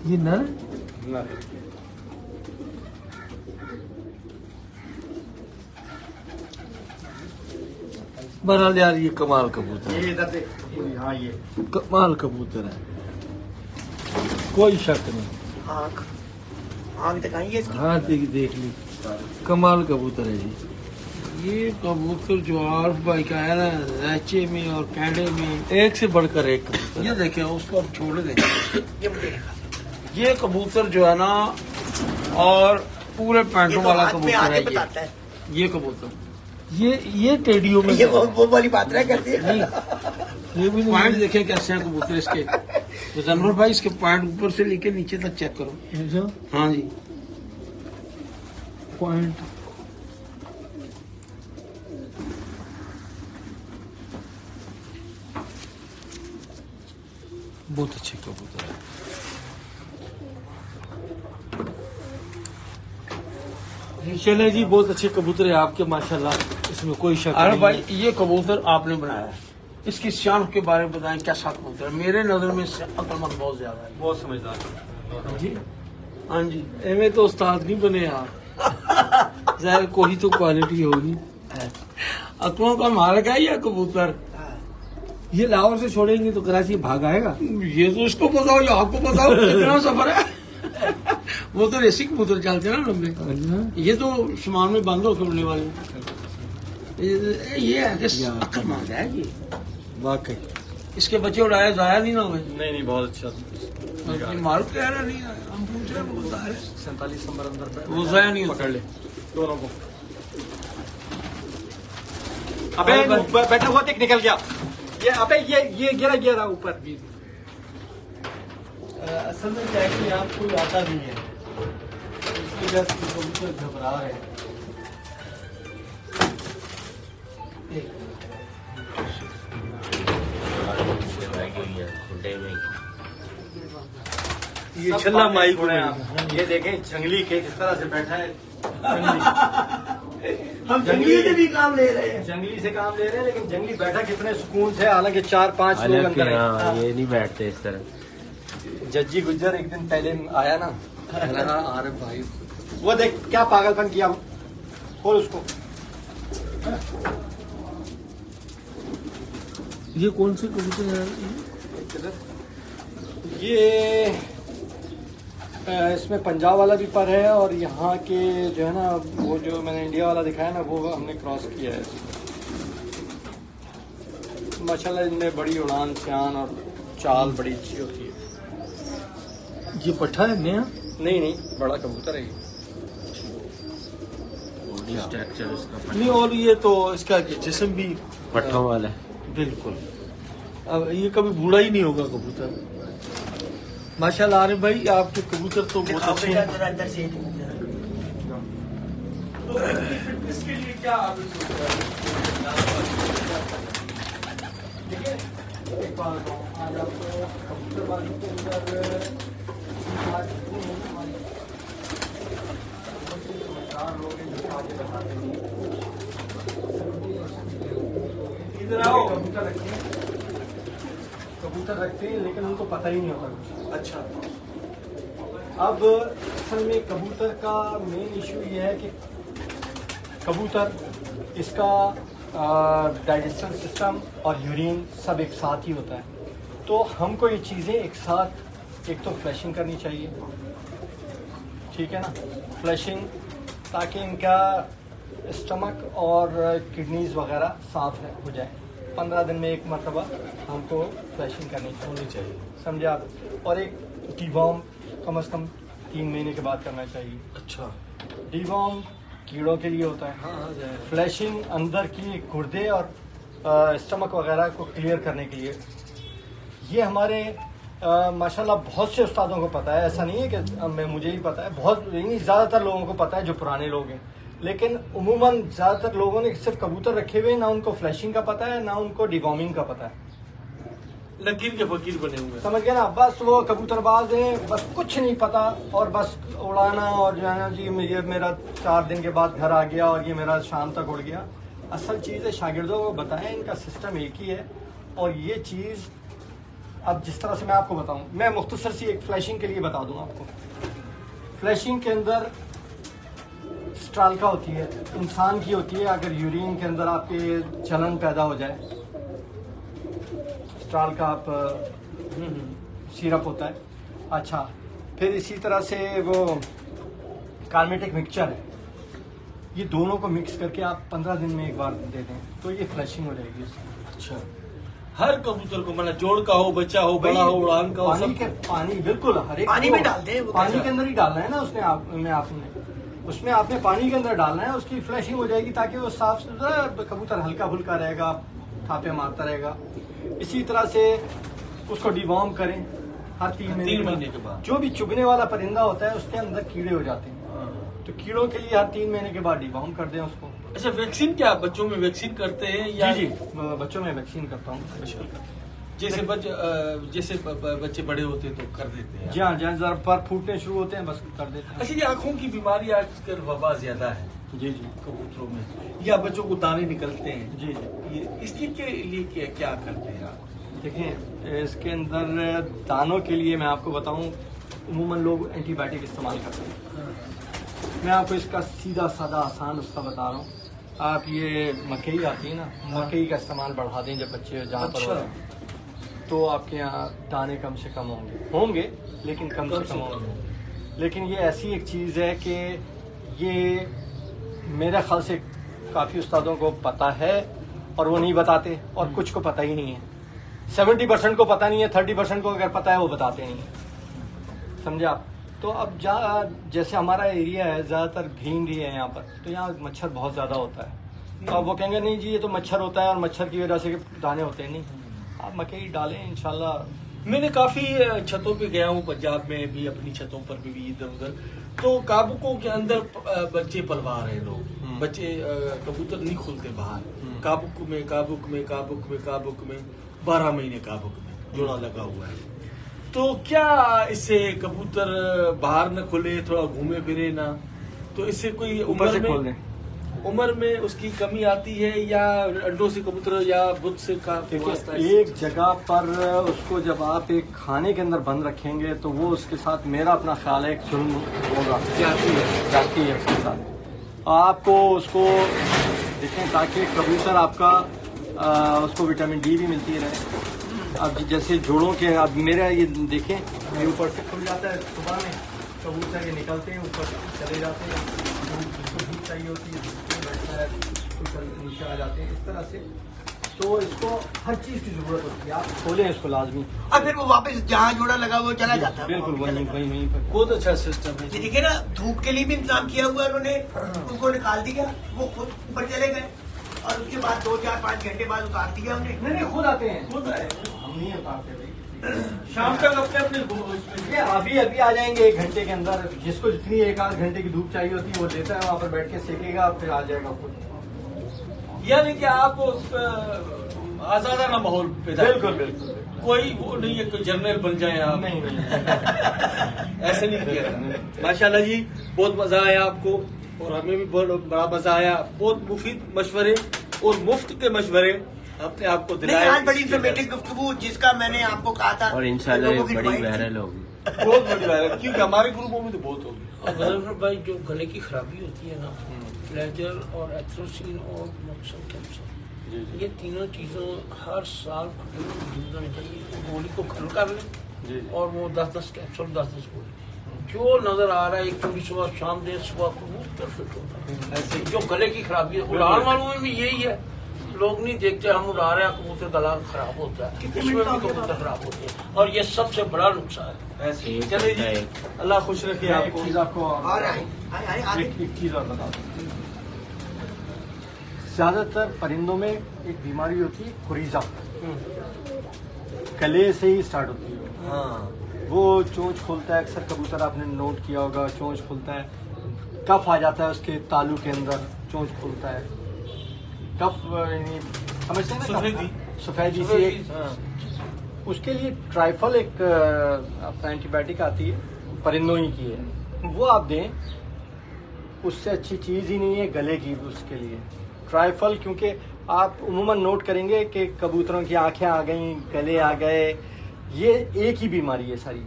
ये नर? ना बहरहाल यार ये कमाल कबूतर है, ये इधर से हाँ ये कमाल कबूतर है, कोई शक नहीं। आँख आँख दिखाएंगे इसकी। हाँ देख ली, कमाल कबूतर है जी। ये कबूतर जो आरिफ भाई का है ना, रैचे में और कैंडे में एक से बढ़कर एक कबूतर। ये देखें, उसको अब छोड़ दें। ये मुझे ये कबूतर जो है ना, और पूरे ये पैंटों तो वाला हाथ में कबूतर आके है बताता है। ये कबूतर। ये टेडियो में ये वो वाली बात रह करती है। ये भी पॉइंट नहीं देखे कैसे हैं कबूतर इसके। तो जानवर भाई इसके पॉइंट ऊपर से लेके नीचे तक चेक करो। है। हाँ जी, पॉइंट बहुत अच्छे कबूतर है। चले जी, बहुत अच्छे कबूतर है आपके माशाल्लाह, इसमें कोई शक अरे नहीं भाई है। ये कबूतर आपने बनाया है, इसकी शान के बारे में बताएं, कैसा कबूतर है? मेरे नजर में इससे अक्लमंद बहुत ज्यादा है। बहुत समझदार जी हाँ जी, एवं तो उस्ताद नहीं बने आप, जाहिर कोई तो क्वालिटी होगी। अक्लों का मालिक है ये कबूतर। ये लाहौर से छोड़ेंगे तो कराची भाग आएगा। ये तो इसको बताओ या आपको बताओ कितना सफर है। वो तो रेसी कबूतर चलते हैं ना लंबे, ये तो सामान में बंद होकर उड़ने वाले। ये है कि अक्लमंद है ये, वाकई इसके बच्चे उड़ाए जाया नहीं ना हुए। नहीं बहुत अच्छा। मालूम कह रहा नहीं है, हम पूछ रहे हैं, वो बता रहे हैं। 47 नंबर अंदर वो जाया नहीं होता। पकड़ ले दोनों को। अबे बैठा हुआ देख निकल गया ये। अबे ये गिरा ऊपर। असल में क्या है कि यहाँ कोई आता नहीं है, इसकी वजह से कबूतर घबरा रहे हैं। ये छल्ला माई को ये देखें जंगली के किस तरह से बैठा है। हम जंगली से भी काम ले रहे हैं। जंगली से काम ले रहे हैं, लेकिन जंगली बैठा कितने सुकून से, हालांकि 4-5 लोग हालांकि अंदर हैं। हाँ, ये नहीं बैठते इस तरह। जज्जी गुज्जर एक दिन पहले आया ना, अरे भाई वो देख क्या पागलपन किया। खोल उसको। ये कौन से कबूतर है? ये इसमें पंजाब वाला भी पर है, और यहाँ के जो है ना, वो जो मैंने इंडिया वाला दिखाया ना, वो हमने क्रॉस किया है। माशाल्लाह इनमें बड़ी उड़ान सियान और चाल बड़ी अच्छी होती है। ये पट्ठा है नया? नहीं बड़ा कबूतर है ये। बॉडी स्ट्रक्चर इसका नहीं, और ये तो इसका जिस्म भी पट्ठों वाला है। बिल्कुल। अब ये कभी बूढ़ा ही नहीं होगा कबूतर। माशाल्लाह आरिफ भाई, आपके कबूतर तो बहुत दिखाओ अच्छे बेटा हैं। जरा अंदर से। इसके लिए क्या देखिए एक बात बताऊं, आज आपको कबूतरबाजी के अंदर समझदार लोग हैं जो आगे बताते हैं। इधर आओ। कबूतर रखते हैं लेकिन उनको पता ही नहीं होता कुछ। अच्छा, अब असल में कबूतर का मेन इशू ये है कि कबूतर इसका डाइजेस्टिव सिस्टम और यूरिन सब एक साथ ही होता है। तो हमको ये चीज़ें एक साथ, एक तो फ्लशिंग करनी चाहिए, ठीक है ना, फ्लशिंग, ताकि इनका स्टमक और किडनीज वगैरह साफ हो जाए। 15 दिन में एक मरतबा हमको फ्लशिंग करनी चाहिए, समझे आप। और एक डीवॉर्म कम से कम 3 महीने के बाद करना चाहिए। अच्छा। डीवॉर्म कीड़ों के लिए होता है। हाँ जाए। फ्लशिंग अंदर की गुर्दे और स्टमक वगैरह को क्लियर करने के लिए। ये हमारे माशाल्लाह बहुत से उस्तादों को पता है, ऐसा नहीं है कि मैं मुझे ही पता है, बहुत नहीं, ज़्यादातर लोगों को पता है जो पुराने लोग हैं। लेकिन उमूमन ज़्यादातर लोगों ने सिर्फ कबूतर रखे हुए, ना उनको फ्लशिंग का पता है ना उनको डिवॉर्मिंग का पता है। लकीर के फकीर बने हुए हैं। समझ गए ना, बस वो कबूतरबाज हैं, बस कुछ नहीं पता, और बस उड़ाना, और जो है ना जी ये मेरा 4 दिन के बाद घर आ गया और ये मेरा शाम तक उड़ गया। असल चीज़ है, शागिर्दों को बताएं, इनका सिस्टम एक ही है। और ये चीज़ अब जिस तरह से मैं आपको बताऊं, मैं मुख्तसर सी एक फ्लैशिंग के लिए बता दूं आपको। फ्लैशिंग के अंदर स्ट्रालका होती है, इंसान की होती है। अगर यूरिन के अंदर आपके चलन पैदा हो जाए, स्ट्रालका आप सिरप होता है। अच्छा, फिर इसी तरह से वो कार्मेटिक मिक्सचर है, ये दोनों को मिक्स करके आप 15 दिन में एक बार दे दें तो ये फ्लैशिंग हो जाएगी उसकी। अच्छा, हर कबूतर को मतलब जोड़ का हो, बच्चा हो, बड़ा हो, उड़ान का हो, पानी के पानी बिल्कुल हर एक पानी को में डाल दें वो पानी के अंदर ही डालना है ना उसमें आपने पानी के अंदर डालना है, उसकी फ्लैशिंग हो जाएगी ताकि वो साफ सुथरा कबूतर हल्का फुल्का रहेगा, थापे मारता रहेगा। इसी तरह से उसको डिवॉर्म करें हर 3 महीने के बाद। जो भी चुगने वाला परिंदा होता है उसके अंदर कीड़े हो जाते हैं, तो कीड़ों के लिए हर 3 महीने के बाद डिवॉर्म कर दें उसको। अच्छा, वैक्सीन क्या बच्चों में वैक्सीन करते हैं या? जी बच्चों में वैक्सीन करता हूँ। जैसे बच्चे बड़े होते हैं तो कर देते हैं। जी हाँ, जहाँ जरा पर फूटने शुरू होते हैं बस कर देते हैं। अच्छा, ये आंखों की बीमारी आजकल वबा ज्यादा है जी कबूतरों में, या बच्चों को दाने निकलते हैं। जी ये इसके के लिए क्या करते हैं आप? देखिए, इसके अंदर दानों के लिए मैं आपको बताऊं, उमूमन लोग एंटीबायोटिक इस्तेमाल करते हैं। मैं आपको इसका सीधा सादा आसान उसका बता रहा हूँ। आप ये मकई आती है ना, मकई का इस्तेमाल बढ़ा दें जब बच्चे जहाँ पर हो, तो आपके यहाँ दाने कम से कम होंगे लेकिन कम से कम होंगे। लेकिन ये ऐसी एक चीज़ है कि ये मेरे ख्याल से काफ़ी उस्तादों को पता है और वो नहीं बताते, और कुछ को पता ही नहीं है। 70% को पता नहीं है, 30% को अगर पता है वो बताते नहीं है, समझे आप। तो अब जैसे हमारा एरिया है ज़्यादातर ग्रीन ही है यहाँ पर, तो यहाँ मच्छर बहुत ज़्यादा होता है। तो अब वो कहेंगे नहीं जी ये तो मच्छर होता है और मच्छर की वजह से दाने होते हैं। नहीं, आप मकई डालें इंशाल्लाह। मैंने काफी छतों पे गया हूँ, पंजाब में भी, अपनी छतों पर भी इधर उधर, तो काबुकों के अंदर बच्चे पलवा रहे लोग, बच्चे कबूतर नहीं खुलते बाहर। काबुक में 12 महीने काबुक में जोड़ा लगा हुआ है। तो क्या इससे कबूतर बाहर न खुले, थोड़ा घूमे फिरे ना, तो इससे कोई उम्र में उसकी कमी आती है, या अंडों से कबूतर या बुध से का वास्ता? एक जगह पर उसको जब आप एक खाने के अंदर बंद रखेंगे तो वो उसके साथ, मेरा अपना ख्याल है, एक जुल्म होगा, जाती है उसके साथ। आपको उसको देखें ताकि कबूतर आपका उसको विटामिन डी भी मिलती रहे। अब जैसे जोड़ों के, अब मेरा ये देखें, ये ऊपर से खुल जाता है सुबह में, कबूतर ये निकलते हैं ऊपर चले जाते हैं, धूप चाहिए होती है, नीचे आ जाते हैं इस तरह से। तो इसको हर चीज की जरूरत होती है, आप खोलें इसको लाजमी, और फिर वो वापस जहाँ जोड़ा लगा वो चला जाता है। बिल्कुल वहीं पर। बहुत अच्छा सिस्टम है। ये देखिए ना, धूप के लिए भी इंतजाम किया हुआ है उन्होंने, उनको निकाल दिया, वो खुद ऊपर चले गए, और उसके बाद 2, 4, 5 घंटे बाद उतार दिया उन्हें। नहीं खुद आते हैं, खुद आए, हम नहीं उतारते भाई। शाम तक अपने ये अभी आ जाएंगे 1 घंटे के अंदर। जिसको जितनी 1-8 घंटे की धूप चाहिए होती है वो लेता है, वहाँ पर बैठ के सेकेगा, फिर आ जाएगा खुद। यानी कि आप आजादाना माहौल पैदा, बिल्कुल कोई वो नहीं है कोई जर्नल बन जाए आप, नहीं ऐसे नहीं किया। माशाल्लाह जी, बहुत मजा आया आपको, और हमें भी बहुत बड़ा मजा आया। बहुत मुफीद मशवरे और मुफ्त के मशवरे अपने आपको दिलाए। आज बड़ी इंफॉर्मेटिव गुफ्तगू, जिसका मैंने आपको कहा था, और इंशाल्लाह लोगों की बड़ी डिमांड थी। वायरल होगी, बहुत बड़ी वायरल, क्योंकि हमारे ग्रुपों में तो बहुत होगी। और गजल भाई, जो गले की खराबी होती है ना, फ्लैजर और एथ्रोसिन और मक्सम कैंसर, ये तीनों चीजों हर साल दूध में चाहिए। गोली को खल कर लें और वो 10-10 कैप्सूल, 10-10 गोली जो नजर आ रहा है, एक पूरी सुबह शाम देर सुबह को वो फिट होता है। ऐसे जो गले की खराबी है, उड़ान वालों में भी यही है, लोग नहीं देखते, हम उड़ा रहे हैं कबूतर गला खराब होता है, उसमें भी कबूतर खराब होते हैं, और ये सबसे बड़ा नुकसान है। ऐसे चले जी, अल्लाह खुश रखे आपको। एक चीज आपको और आगे एक चीज और बता दूं, ज्यादातर परिंदों में एक बीमारी होती है खुरीजा, गले से ही स्टार्ट होती है। हाँ, वो चोंच खोलता है, अक्सर कबूतर आपने नोट किया होगा, चोंच खोलता है, कफ आ जाता है उसके तालू के अंदर, चोंच खोलता है, कफ समझते हैं ना, सफेदी से। उसके लिए ट्राइफल एक अपना एंटीबायोटिक आती है, परिंदों ही की है, वो आप दें उससे अच्छी चीज़ ही नहीं है गले की उसके लिए ट्राइफल, क्योंकि आप उमूमन नोट करेंगे कि कबूतरों की आंखें आ गई, गले आ गए, ये एक ही बीमारी है सारी।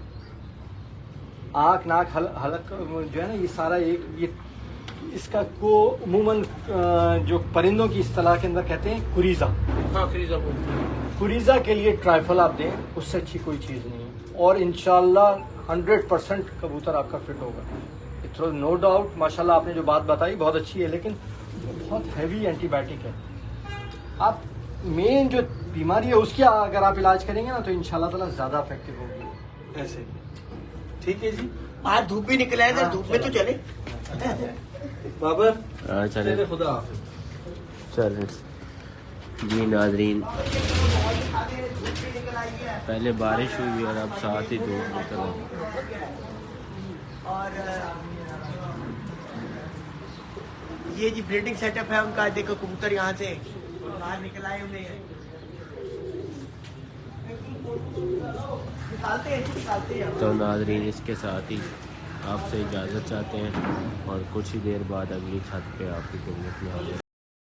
आँख नाक हलक जो है ना, ये सारा एक ये इसका को उमूमन जो परिंदों की इस्तिलाह के अंदर कहते हैं कुरीज़ा। हाँ क्रीजा बोलते हैं। कुरीज़ा के लिए ट्राइफल आप दें, उससे अच्छी कोई चीज़ नहीं है। और इंशाल्लाह 100% कबूतर आपका फिट होगा, इट्स नो डाउट। माशाल्लाह आपने जो बात बताई बहुत अच्छी है, लेकिन बहुत हैवी एंटीबायोटिक है। आप मेन जो बीमारी है उसकी अगर आप इलाज करेंगे ना तो इंशाल्लाह ताला ज़्यादा इफेक्टिव होगी। ऐसे ठीक है जी। आज धूप भी निकला है ना, धूप में तो चले। बाबर चले खुदा चल जी नाजरीन, पहले बारिश हुई और अब साथ ही धूप निकल आई। और ये जी ब्रीडिंग सेटअप है उनका। देखो कबूतर यहाँ से बाहर निकल आए, उन्हें निकालते हैं। तो नाजरीन, इसके साथ ही आपसे इजाज़त चाहते हैं और कुछ ही देर बाद अगली छत पे आपकी खिदमत में हाजिर